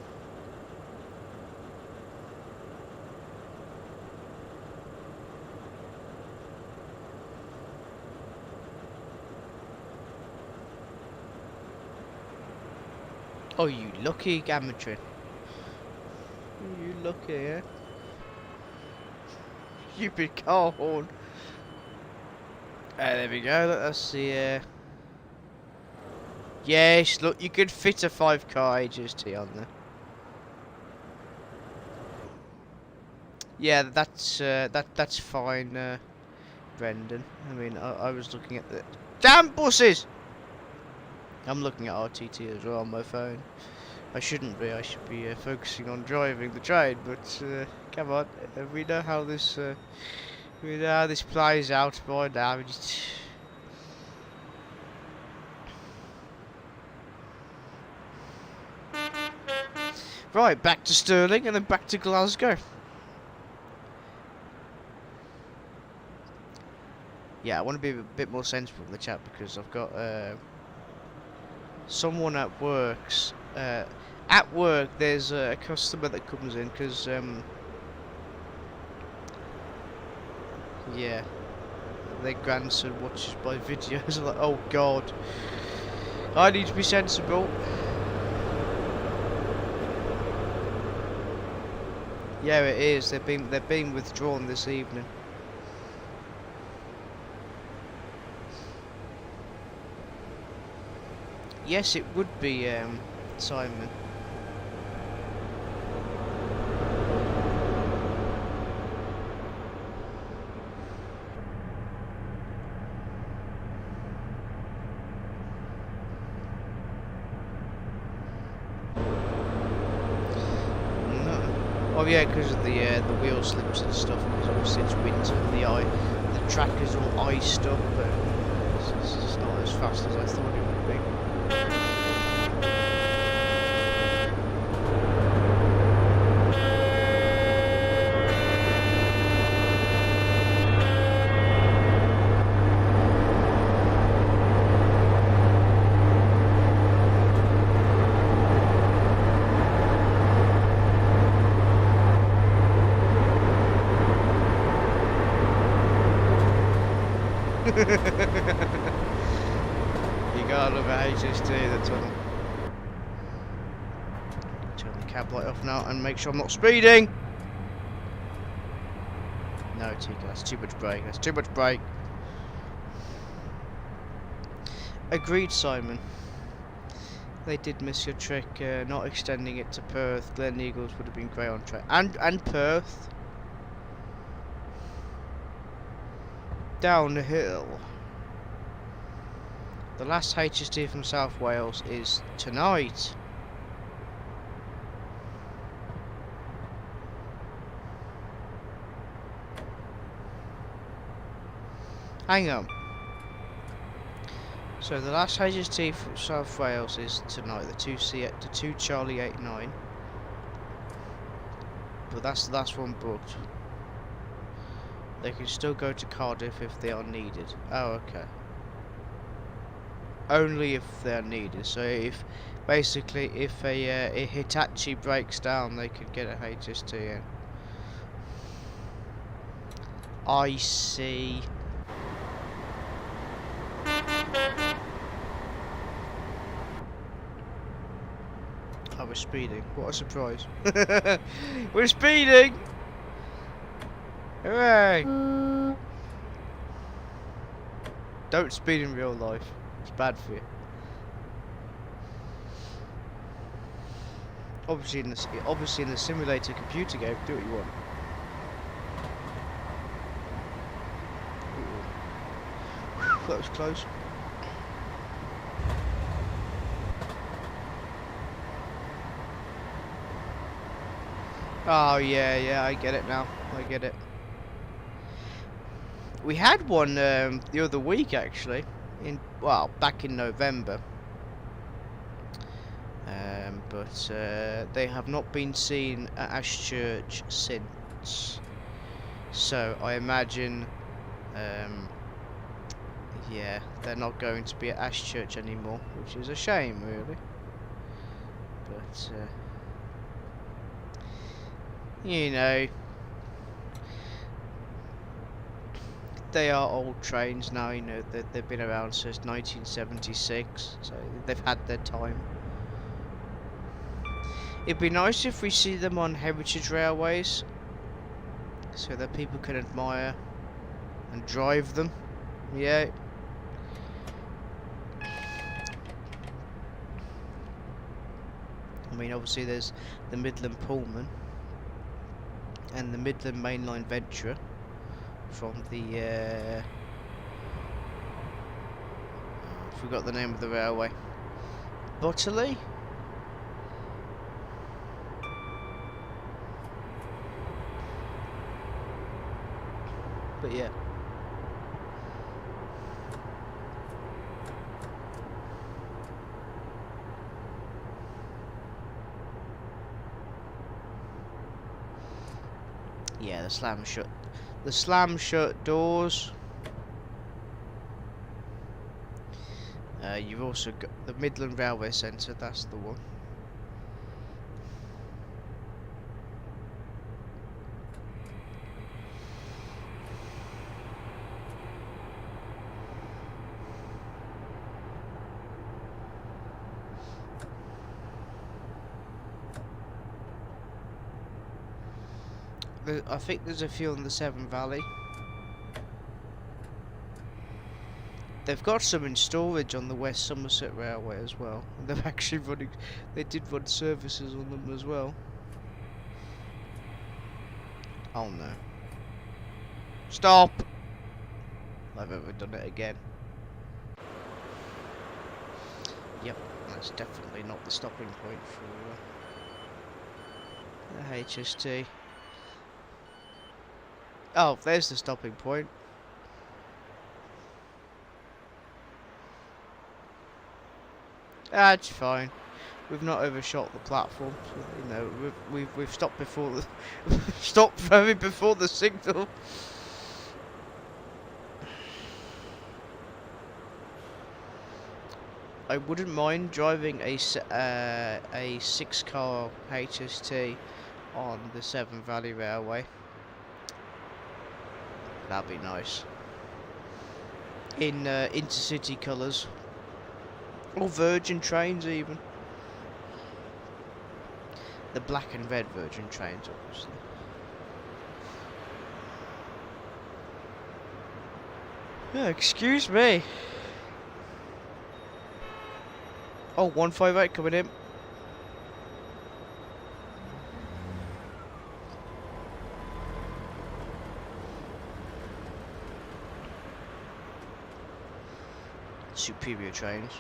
Speaker 1: Oh, you lucky amateur. You lucky, eh? You big car horn. There we go. That's the. Yes, look, you could fit a 5-car HST on there. Yeah, that's fine, Brendan. I mean, I was looking at the damn buses. I'm looking at RTT as well on my phone. I shouldn't be. I should be focusing on driving the train. But come on, we know how this plays out by now. Right, back to Stirling and then back to Glasgow. Yeah, I want to be a bit more sensible in the chat because I've got someone at works. At work, there's a customer that comes in because yeah, their grandson watches my videos. I'm like, oh god, I need to be sensible. Yeah, it is. They're being withdrawn this evening. Yes, it would be, Simon. Oh yeah, because of the wheel slips and stuff. Because obviously it's winter, the track is all iced up, but it's just not as fast as I thought it would be. You gotta love a HST, the tunnel. Turn the cab light off now and make sure I'm not speeding. No, Tika, that's too much brake. That's too much brake. Agreed, Simon. They did miss your trick, not extending it to Perth. Glen Eagles would have been great on track. And Perth. Down the hill. The last HST from South Wales is tonight. Hang on. So the last HST from South Wales is tonight. The 2 Charlie 89. But that's the last one booked. They can still go to Cardiff if they are needed. Oh, okay. Only if they are needed. So if basically if a Hitachi breaks down, they could get a HST in. I see. Oh, we're speeding. What a surprise. We're speeding! Hooray! Don't speed in real life. It's bad for you. Obviously in the simulator computer game, do what you want. Ooh. That was close. Oh yeah, I get it now. I get it. We had one the other week actually, back in November. But they have not been seen at Ashchurch since. So I imagine, yeah, they're not going to be at Ashchurch anymore, which is a shame, really. But you know, they are old trains now. You know, they've been around since 1976, so they've had their time. It'd be nice if we see them on heritage railways, so that people can admire and drive them. Yeah. I mean, obviously there's the Midland Pullman and the Midland Mainline Venture from the I forgot the name of the railway. Butterley? But yeah. Yeah, the slam shut doors. You've also got the Midland Railway Centre, that's the one. I think there's a few on the Severn Valley. They've got some in storage on the West Somerset Railway as well. And they've actually they did run services on them as well. Oh no. Stop! I've ever done it again. Yep, that's definitely not the stopping point for the HST. Oh, there's the stopping point. That's fine. We've not overshot the platform. So, you know, we've stopped before the stopped very before the signal. I wouldn't mind driving a 6-car HST on the Severn Valley Railway. That'd be nice. In Inter7City colours. Or Virgin trains even. The black and red Virgin trains, obviously. Yeah, excuse me. Oh, 158 coming in. Superior trains.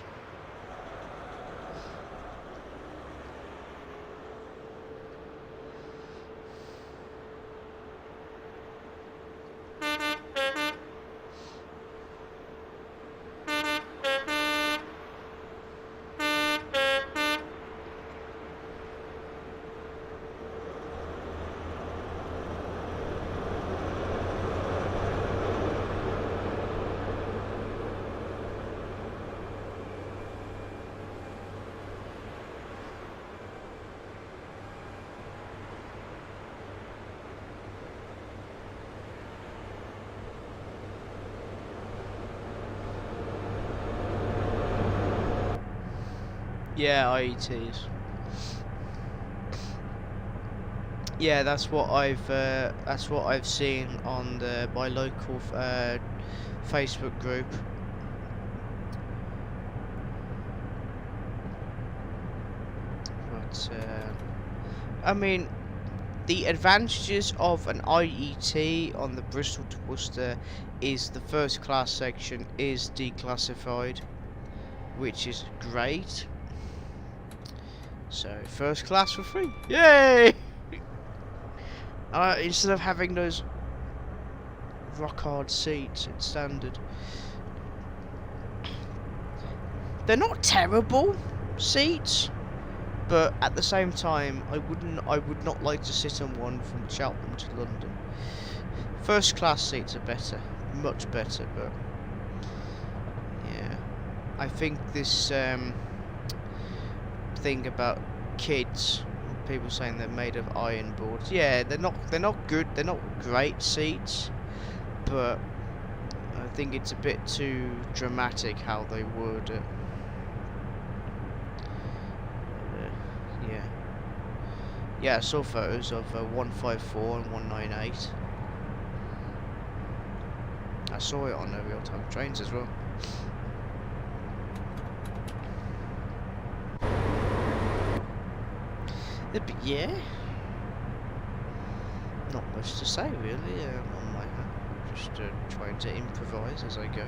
Speaker 1: Yeah, IETs. Yeah, that's what I've seen on my local Facebook group. But I mean, the advantages of an IET on the Bristol to Worcester is the first class section is declassified, which is great. So first class for free, yay! Instead of having those rock hard seats in standard. They're not terrible seats, but at the same time, I would not like to sit on one from Cheltenham to London. First class seats are better, much better, but yeah, I think this thing about kids, people saying they're made of iron boards. Yeah, they're not good. They're not great seats, but I think it's a bit too dramatic how they word it. Yeah, I saw photos of 154 and 198. I saw it on the real-time trains as well. But yeah, not much to say really on my hand. Just trying to improvise as I go.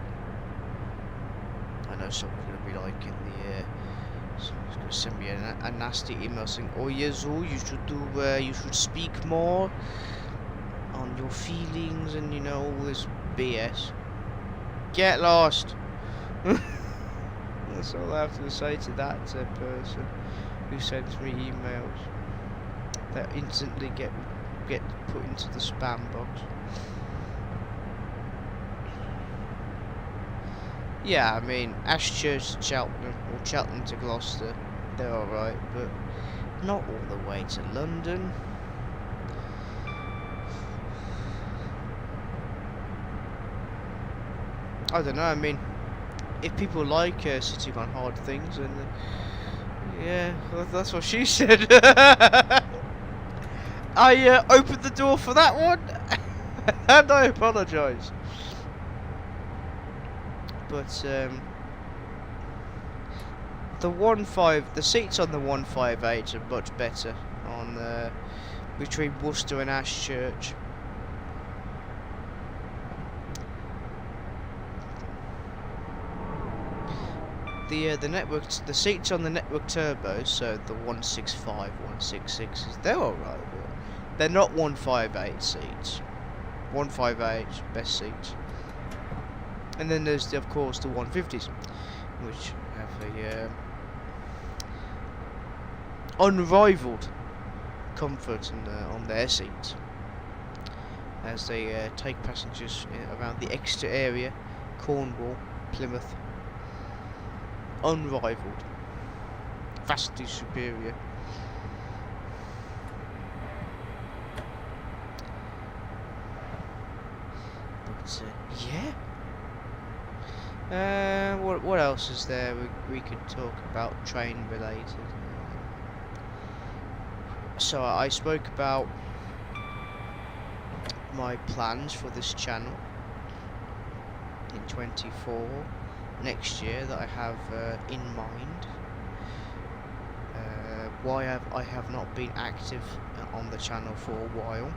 Speaker 1: I know someone's going to be like in the someone's going to send me a nasty email saying, "Oh Yezu, you should speak more on your feelings and you know all this BS." Get lost. That's all I have to say to that person who sends me emails that instantly get put into the spam box. Yeah, I mean, Ashchurch to Cheltenham, or Cheltenham to Gloucester, they're alright, but not all the way to London. I don't know, I mean, if people like sitting on hard things, then yeah, that's what she said. I opened the door for that one, and I apologise. But the seats on the 158 are much better on between Worcester and Ashchurch. The seats on the network turbos, so the 165, 166s, they're alright, but they're not 158 seats. 158 best seats. And then there's of course the 150s, which have a unrivaled comfort on their seats as they take passengers around the Exeter area, Cornwall, Plymouth. Unrivaled, vastly superior. But yeah. What else is there we could talk about train related? So I spoke about my plans for this channel in 24 next year that I have in mind. Why I have not been active on the channel for a while,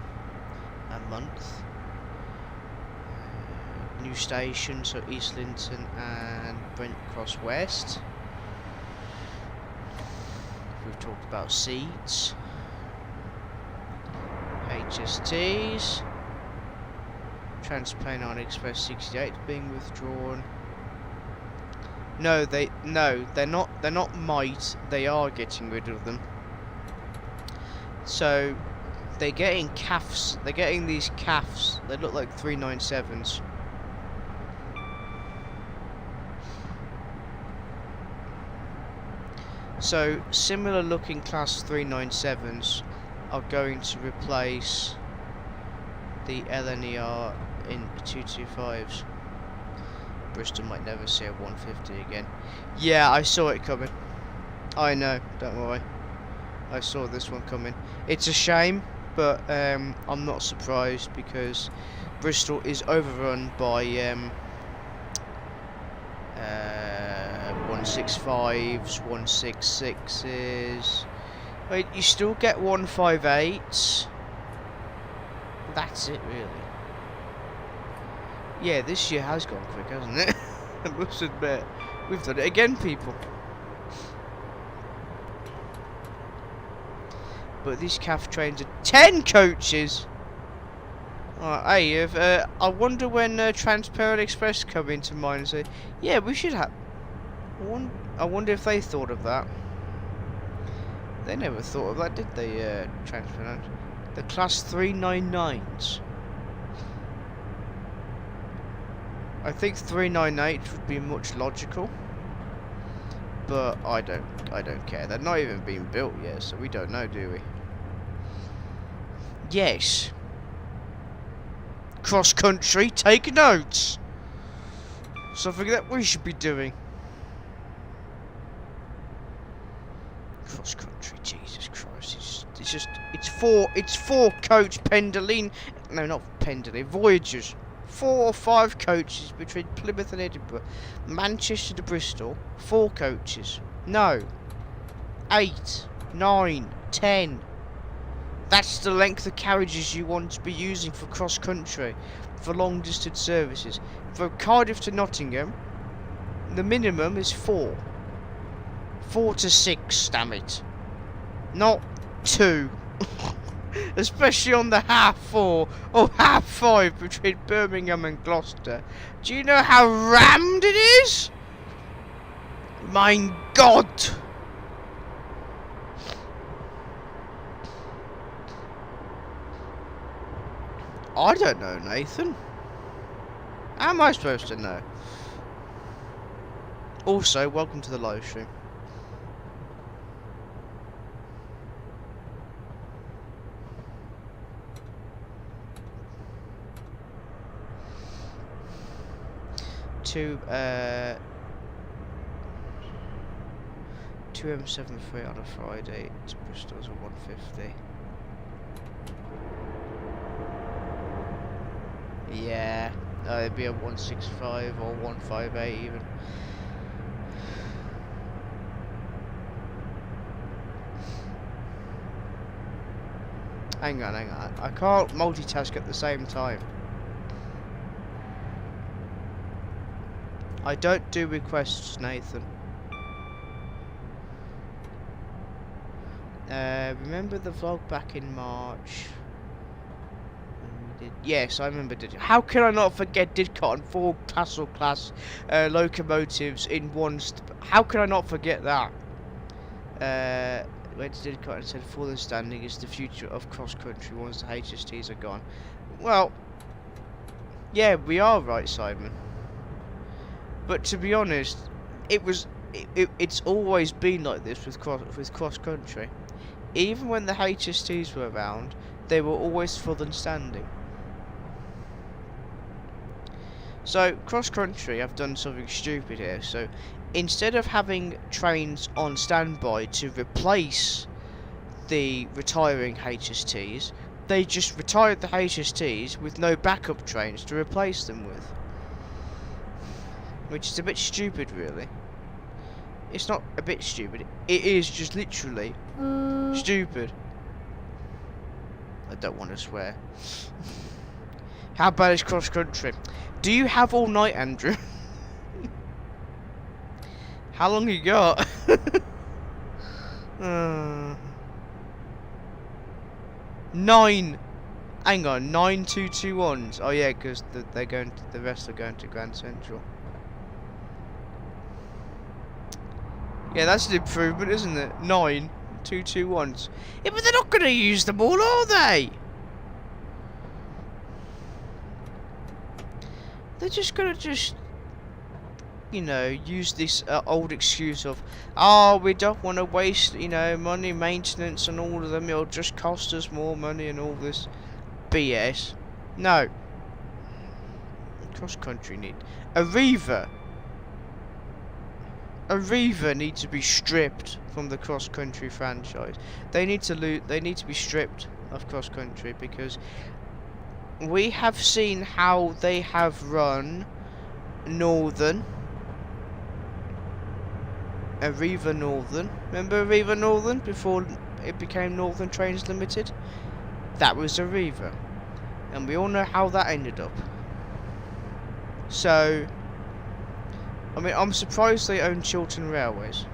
Speaker 1: a month. New stations, so East Linton and Brent Cross West. We've talked about seats, HSTs, TransPennine Express 68 being withdrawn. No, they're not might. They are getting rid of them. So they're getting CAFs. They're getting these CAFs. They look like 397s. So similar looking class 397s are going to replace the LNER in 225s. Bristol might never see a 150 again. Yeah, I saw it coming. I know, don't worry. I saw this one coming. It's a shame, but I'm not surprised because Bristol is overrun by 165s, 166s. Wait, you still get 158s. That's it, really. Yeah, this year has gone quick, hasn't it? I must admit. We've done it again, people. But these CAF trains are 10 coaches! Hey, I wonder when TransPennine Express come into mind and say, yeah, we should have... I wonder if they thought of that. They never thought of that, did they, TransPennine? The class 399s. I think 398 would be much logical, but I don't care. They're not even being built yet, so we don't know, do we? Yes. Cross country, take notes. Something that we should be doing. Cross country, Jesus Christ! It's four coach Pendolino. No, not Pendolino. Voyagers. 4 or 5 coaches between Plymouth and Edinburgh, Manchester to Bristol. 4 coaches. No. 8, 9, 10. That's the length of carriages you want to be using for cross country, for long distance services. From Cardiff to Nottingham, the minimum is 4. 4 to 6, damn it. Not 2. Especially on the half 4 or half 5 between Birmingham and Gloucester. Do you know how rammed it is? My God! I don't know, Nathan. How am I supposed to know? Also, welcome to the live stream. Two M73 on a Friday to Bristol's a 150. Yeah, it'd be a 165 or 158 even. Hang on. I can't multitask at the same time. I don't do requests, Nathan. Remember the vlog back in March? Yes, I remember Didcot. How can I not forget Didcot and 4 Castle class locomotives in one? How can I not forget that? Where did Didcot and said fallen standing is the future of cross country once the HSTs are gone. Well, yeah, we are right, Simon. But to be honest, it's always been like this with cross country. Even when the HSTs were around, they were always full and standing. So cross country, I've done something stupid here. So instead of having trains on standby to replace the retiring HSTs, they just retired the HSTs with no backup trains to replace them with. Which is a bit stupid, really. It's not a bit stupid, it is just literally stupid. I don't want to swear. How bad is cross country? Do you have all night, Andrew? How long you got? 9. Hang on, 9 221s. Oh yeah, because they're going. The rest are going to Grand Central. Yeah, that's an improvement, isn't it? 9 221s. Yeah, but they're not going to use them all, are they? They're just going to you know, use this old excuse of, oh, we don't want to waste, you know, money, maintenance and all of them. It'll just cost us more money and all this BS. No. Cross country need Arriva needs to be stripped from the cross country franchise. They need to be stripped of cross country because we have seen how they have run Northern. Arriva Northern. Remember Arriva Northern before it became Northern Trains Limited? That was Arriva. And we all know how that ended up. So, I mean, I'm surprised they own Chiltern Railways.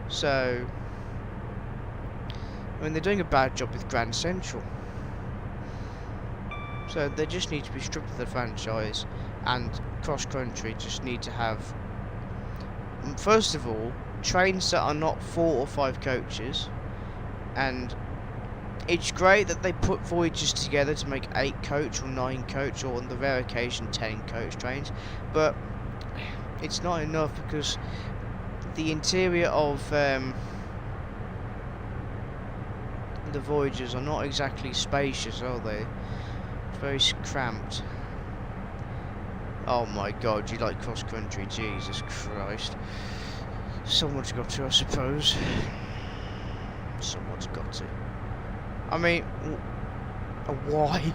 Speaker 1: So, I mean, they're doing a bad job with Grand Central. So, they just need to be stripped of the franchise, and cross country just need to have, first of all, trains that are not 4 or 5 coaches. And it's great that they put voyages together to make 8 coach or 9 coach, or on the rare occasion 10 coach trains, but it's not enough because the interior of the voyages are not exactly spacious, are they? It's very cramped. Oh my god, you like cross country? Jesus Christ. Someone's got to, I suppose. Someone's got to. I mean, why?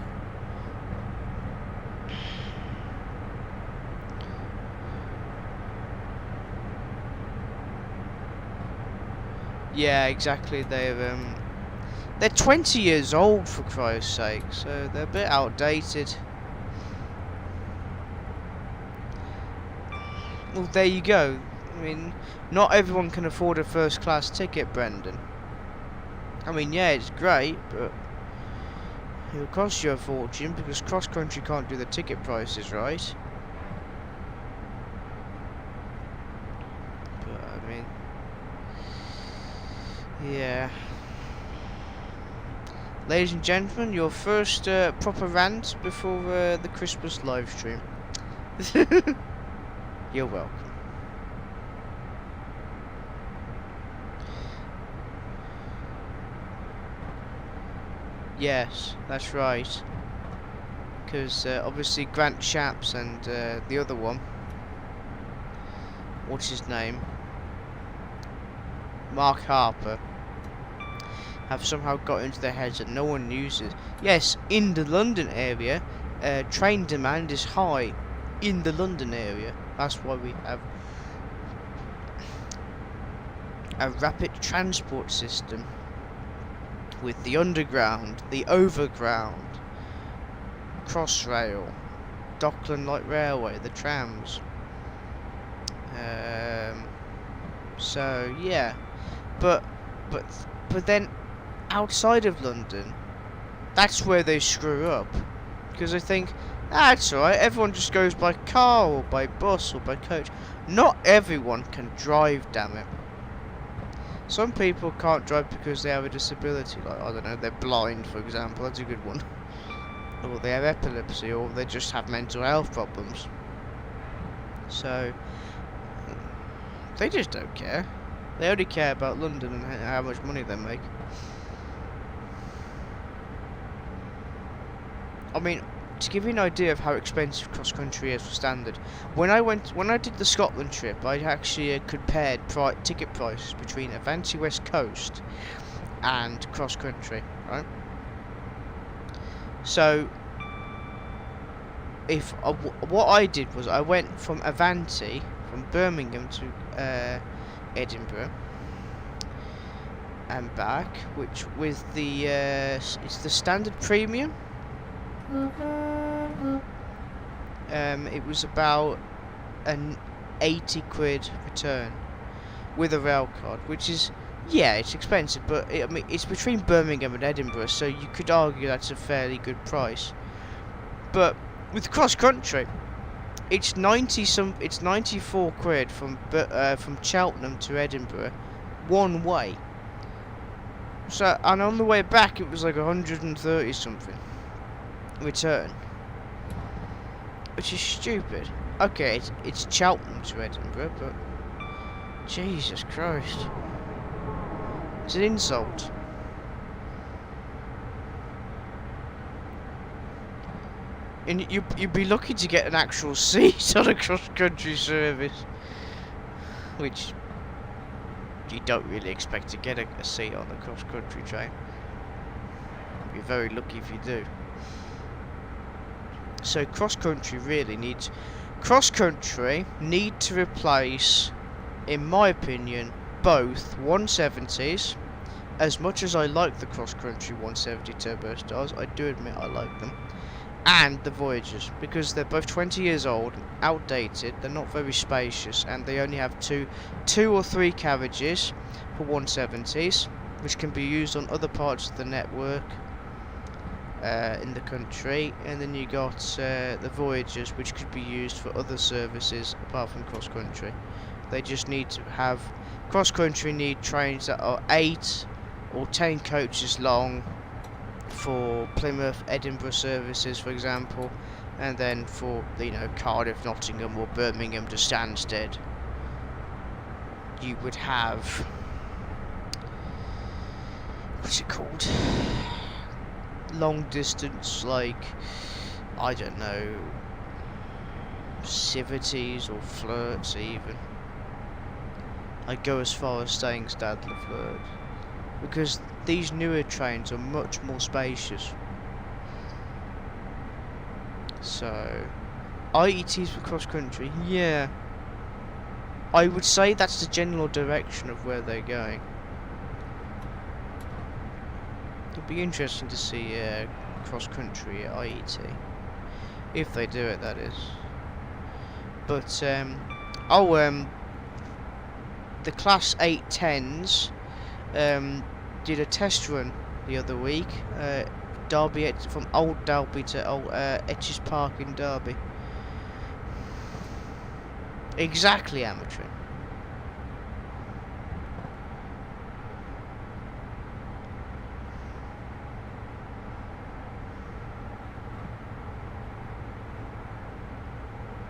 Speaker 1: Yeah, exactly. They're 20 years old, for Christ's sake, so they're a bit outdated. Well, there you go. I mean, not everyone can afford a first class ticket, Brendan. I mean, yeah, it's great, but it'll cost you a fortune because cross country can't do the ticket prices right. But I mean, yeah. Ladies and gentlemen, your first proper rant before the Christmas live stream. You're welcome. Yes, that's right. Because obviously Grant Shapps and the other one, what's his name? Mark Harper, have somehow got into their heads that no one uses. Yes, in the London area, train demand is high. In the London area, that's why we have a rapid transport system with the underground, the overground, Crossrail, Dockland Light Railway, the trams. So yeah, but then outside of London, That's where they screw up. Because they think, that's alright, everyone just goes by car or by bus or by coach. Not everyone can drive, damn it. Some people can't drive because they have a disability, like, I don't know, they're blind, for example, that's a good one. Or they have epilepsy, or they just have mental health problems. So, they just don't care. They only care about London and how much money they make. I mean, to give you an idea of how expensive cross-country is for standard, when I did the Scotland trip, I actually compared ticket prices between Avanti West Coast and cross-country, right? So, what I did was I went from Avanti, from Birmingham to Edinburgh and back, which with the it's the standard premium. It was about an 80 quid return with a rail card, which is, yeah, it's expensive, but I mean, it's between Birmingham and Edinburgh, so you could argue that's a fairly good price. But with cross country, it's 94 quid from Cheltenham to Edinburgh, one way. So, and on the way back, it was like 130 something return, which is stupid. Okay, it's Cheltenham to Edinburgh, but Jesus Christ, it's an insult. And you'd be lucky to get an actual seat on a cross-country service, which you don't really expect to get a seat on a cross-country train. You're very lucky if you do. So cross-country need to replace, in my opinion, both 170s. As much as I like the cross-country 170 Turbo Stars, I do admit I like them, and the Voyagers, because they're both 20 years old, outdated, they're not very spacious, and they only have two or three carriages for 170s, which can be used on other parts of the network in the country. And then you got the Voyagers, which could be used for other services apart from cross-country. They just need to have, cross-country need trains that are 8 or 10 coaches long for Plymouth, Edinburgh services, for example, and then for, you know, Cardiff, Nottingham, or Birmingham to Stansted, you would have, what's it called? Long distance, like, I don't know, Civities or Flirts even. I'd go as far as saying Stadler Flirt, because these newer trains are much more spacious. So, IETs for cross country, yeah. I would say that's the general direction of where they're going. It'll be interesting to see cross country at IET, if they do it, that is. But the Class 810s did a test run the other week, Derby, from Old Derby to Etches Park in Derby. Exactly amateur.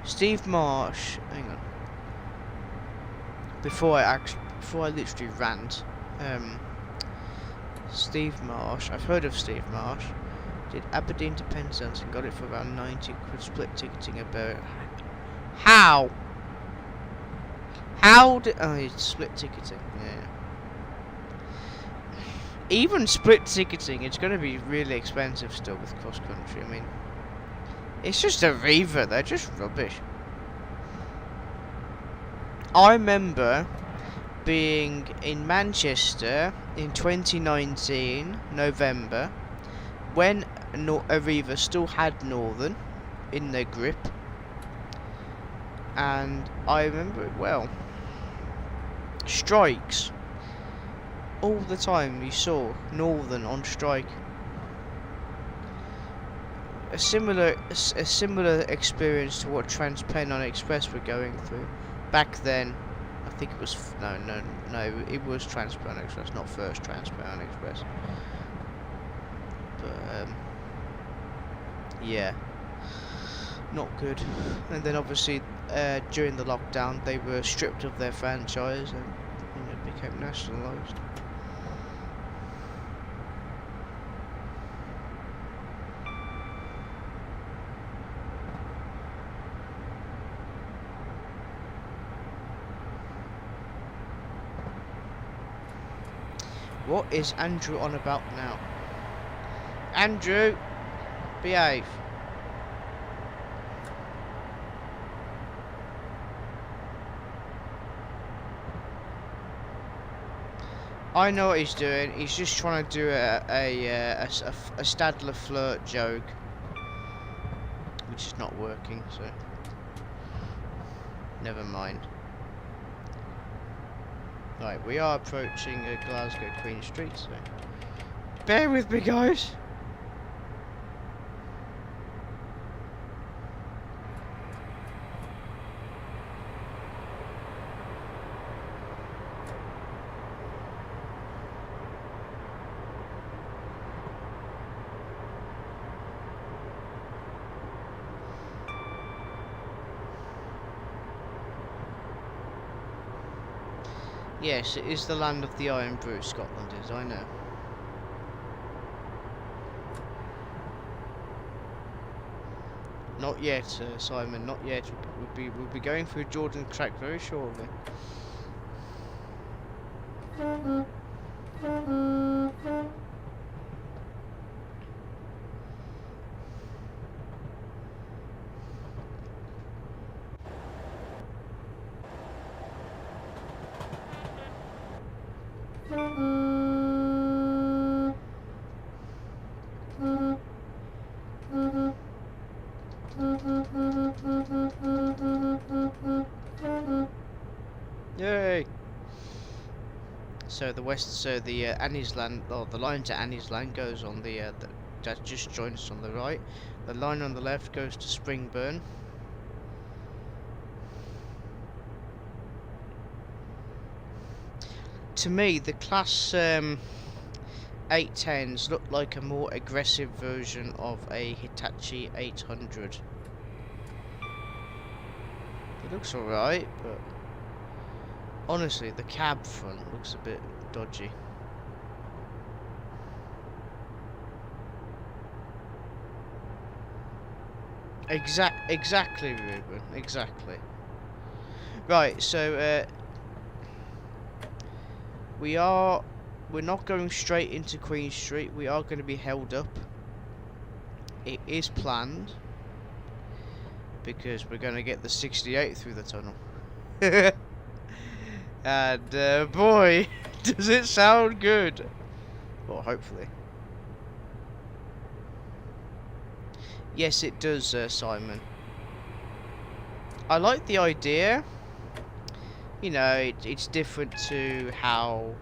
Speaker 1: Steve Marsh, hang on. Before I literally rant, Steve Marsh, I've heard of Steve Marsh, did Aberdeen to Penzance and got it for around 90 quid split ticketing about. How did, oh, it's split ticketing, yeah. Even split ticketing, it's going to be really expensive still with cross country. I mean, it's just a Reaver, they're just rubbish. I remember being in Manchester in 2019, November, when Aviva still had Northern in their grip, and I remember it well. Strikes. All the time you saw Northern on strike. a similar experience to what Trans-Pennine Express were going through back then. I think it was no, it was Trans-Pennine Express, not First Trans-Pennine Express. But yeah, not good. And then obviously during the lockdown, they were stripped of their franchise and became nationalised. What is Andrew on about now? Andrew, behave. I know what he's doing. He's just trying to do a Stadler flirt joke, which is not working. So never mind. Right, we are approaching Glasgow Queen Street, so bear with me, guys. Yes, it is the land of the Iron Brew, Scotland is, I know. Not yet, Simon, not yet. We'll be going through Jordan Track very shortly. Yay! So the Annie's Land, or the line to Annie's Land goes on that just joins us on the right. The line on the left goes to Springburn. To me, the Class 810s look like a more aggressive version of a Hitachi 800. It looks alright, but honestly, the cab front looks a bit dodgy. Exactly, Ruben. Exactly. Right, so we're not going straight into Queen Street. We are going to be held up. It is planned because we're going to get the 68 through the tunnel. And boy, does it sound good. Well, hopefully. Yes, it does, Simon. I like the idea. You know, it's different to how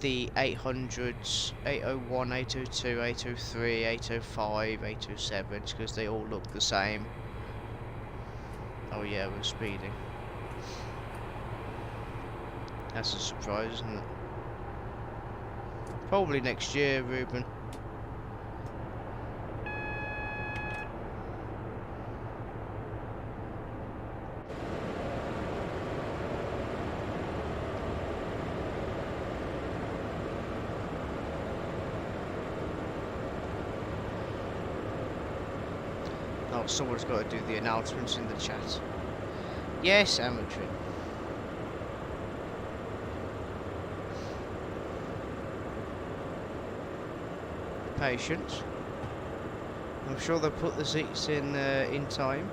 Speaker 1: the 800s, 801, 802, 803, 805, 807s, because they all look the same. Oh yeah, we're speeding. That's a surprise, isn't it? Probably next year, Ruben. Oh, someone's got to do the announcements in the chat. Yes, amateur. Patience. I'm sure they'll put the seats in time.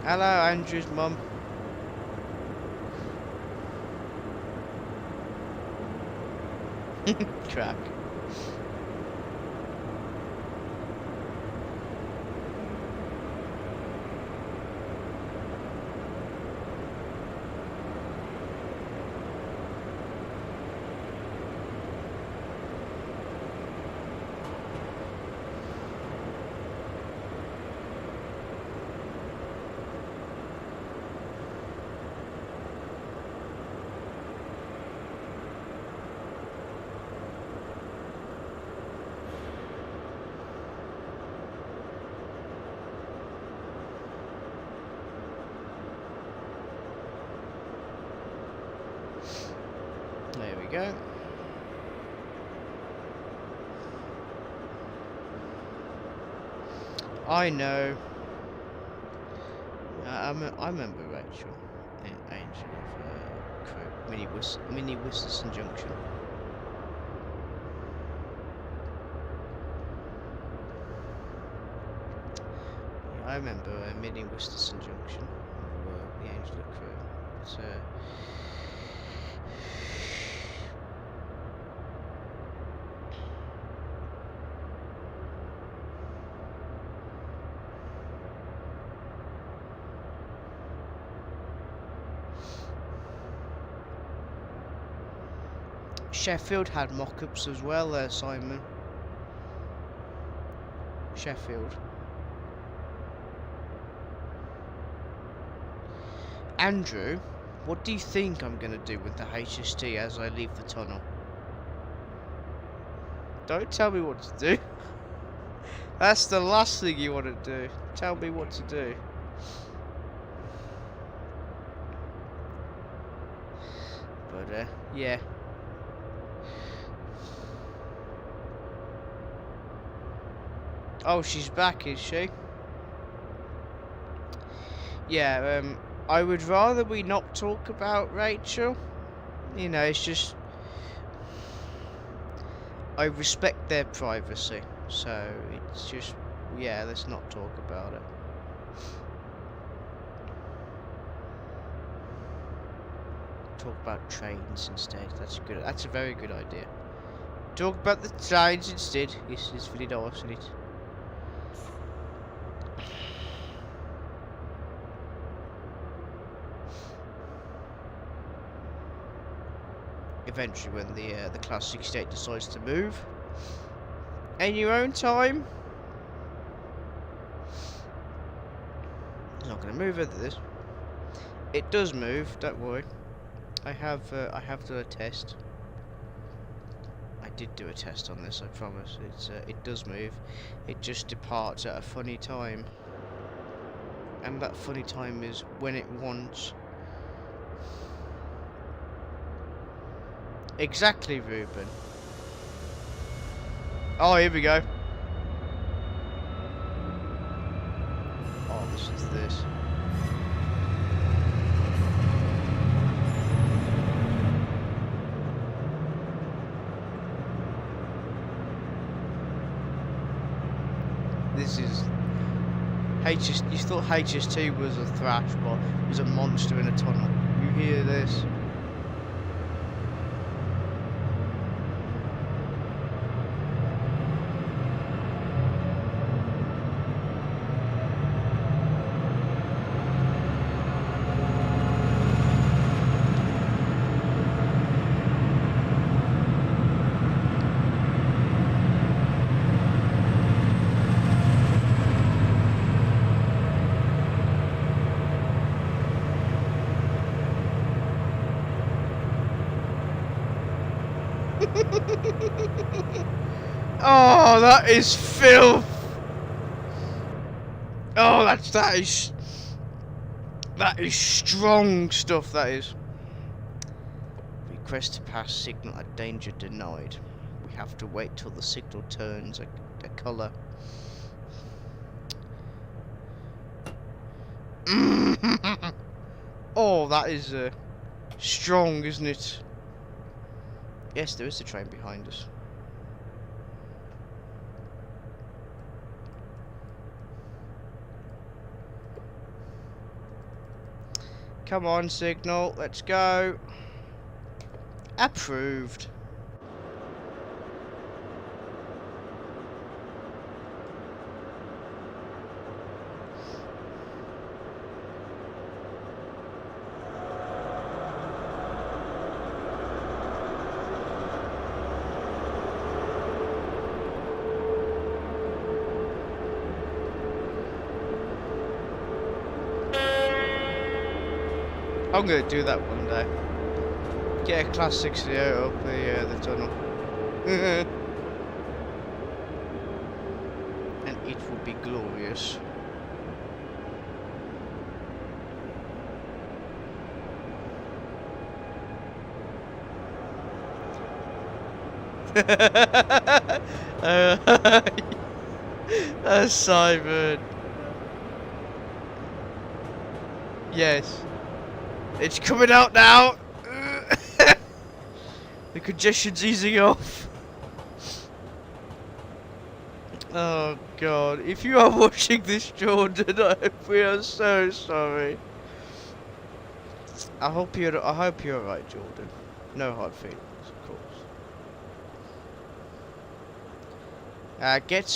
Speaker 1: Hello, Andrew's mum. Crack. go. I know. I remember Rachel, Angel of Crew, Mini Whistleson Junction. Yeah, I remember Mini Whistleson Junction of the Angel of Crew. It's, Sheffield had mock-ups as well, Simon. Sheffield. Andrew, what do you think I'm going to do with the HST as I leave the tunnel? Don't tell me what to do. That's the last thing you want to do. Tell me what to do. But, yeah. Oh, she's back, is she? Yeah, I would rather we not talk about Rachel. You know, it's just... I respect their privacy. So, it's just... Yeah, let's not talk about it. Talk about trains instead. That's a very good idea. Talk about the trains instead. It's very nice, isn't it? Eventually, when the Class 68 decides to move, in your own time, it's not going to move into this. It does move. Don't worry. I have done a test. I did do a test on this. I promise. It does move. It just departs at a funny time, and that funny time is when it wants. Exactly, Ruben. Oh, here we go. Oh, this is this. This is You thought HST was a thrash, but it was a monster in a tunnel. You hear this? Oh, that is filth. Oh, that is strong stuff. That is. Request to pass signal at danger denied. We have to wait till the signal turns a colour. Oh, that is strong, isn't it? Yes, there is a train behind us. Come on, signal. Let's go. Approved. I'm gonna do that one day. Get a Class 68 up the tunnel. And it will be glorious. Simon. Yes. It's coming out now. The congestion's easing off. Oh God! If you are watching this, Jordan, we are so sorry. I hope you're alright, Jordan. No hard feelings, of course. Get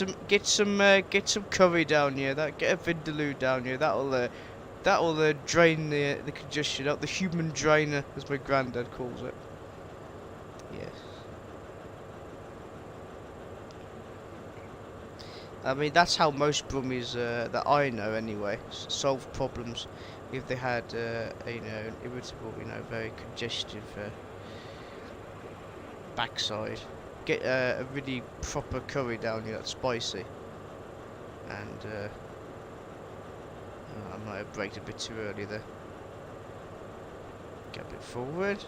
Speaker 1: some curry down here. Get a vindaloo down here. That'll drain the congestion out. The human drainer, as my granddad calls it. Yes. I mean, that's how most brummies that I know anyway solve problems if they had an irritable, very congestive backside. Get a really proper curry down here that's spicy, and I might have braked a bit too early there. Get a bit forward.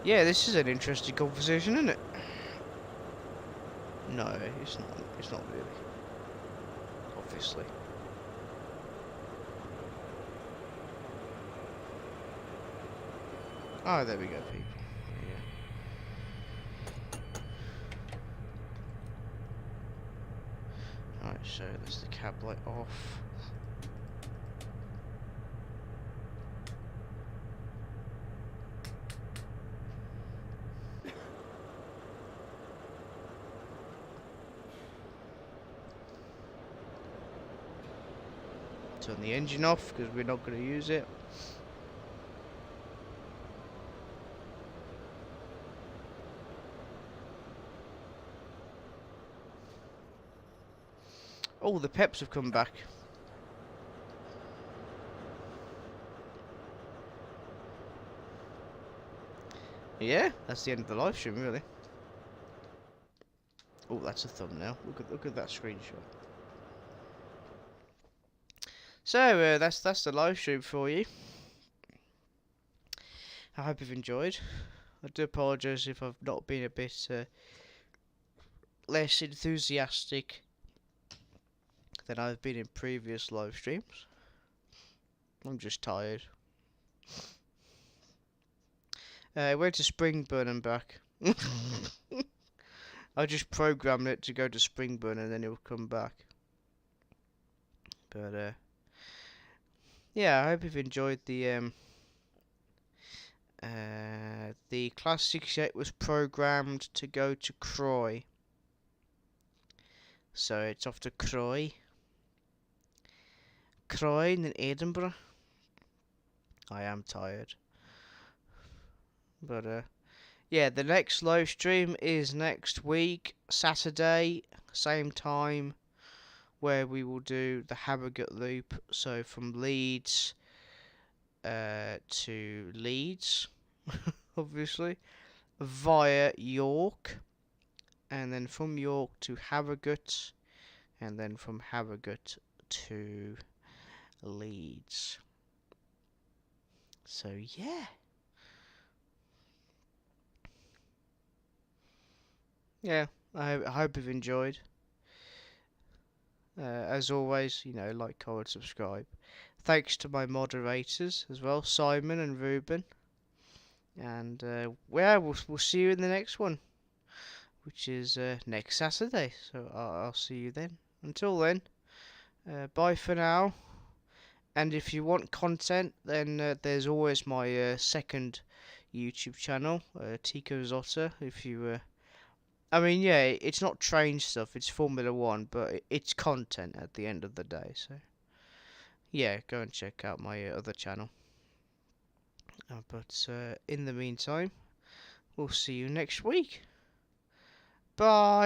Speaker 1: Yeah, this is an interesting conversation, isn't it? No, it's not. It's not really. Obviously. Oh, there we go, people. Yeah. Alright, so there's the cab light off. Turn the engine off because we're not going to use it. Oh, the peps have come back. Yeah, that's the end of the live stream, really. Oh, that's a thumbnail. Look at that screenshot. So that's the live stream for you. I hope you've enjoyed. I do apologise if I've not been a bit less enthusiastic than I've been in previous live streams. I'm just tired. Went to Springburn and back. I just programmed it to go to Springburn and then it will come back. But yeah, I hope you've enjoyed the Class 68 was programmed to go to Croy. So it's off to Croy. Croy and then Edinburgh. I am tired. But yeah, the next live stream is next week, Saturday, same time, where we will do the Harrogate loop. So from Leeds to Leeds, obviously, via York, and then from York to Harrogate, and then from Harrogate to Leeds. So yeah. Yeah, I hope you've enjoyed. As always, like, comment, subscribe. Thanks to my moderators as well, Simon and Ruben. And yeah, we'll see you in the next one, which is next Saturday. So I'll see you then. Until then, bye for now. And if you want content, then there's always my second YouTube channel, Tico Zotter. If you I mean, yeah, it's not train stuff, it's Formula 1, but it's content at the end of the day, so yeah, go and check out my other channel. But in the meantime, we'll see you next week. Bye!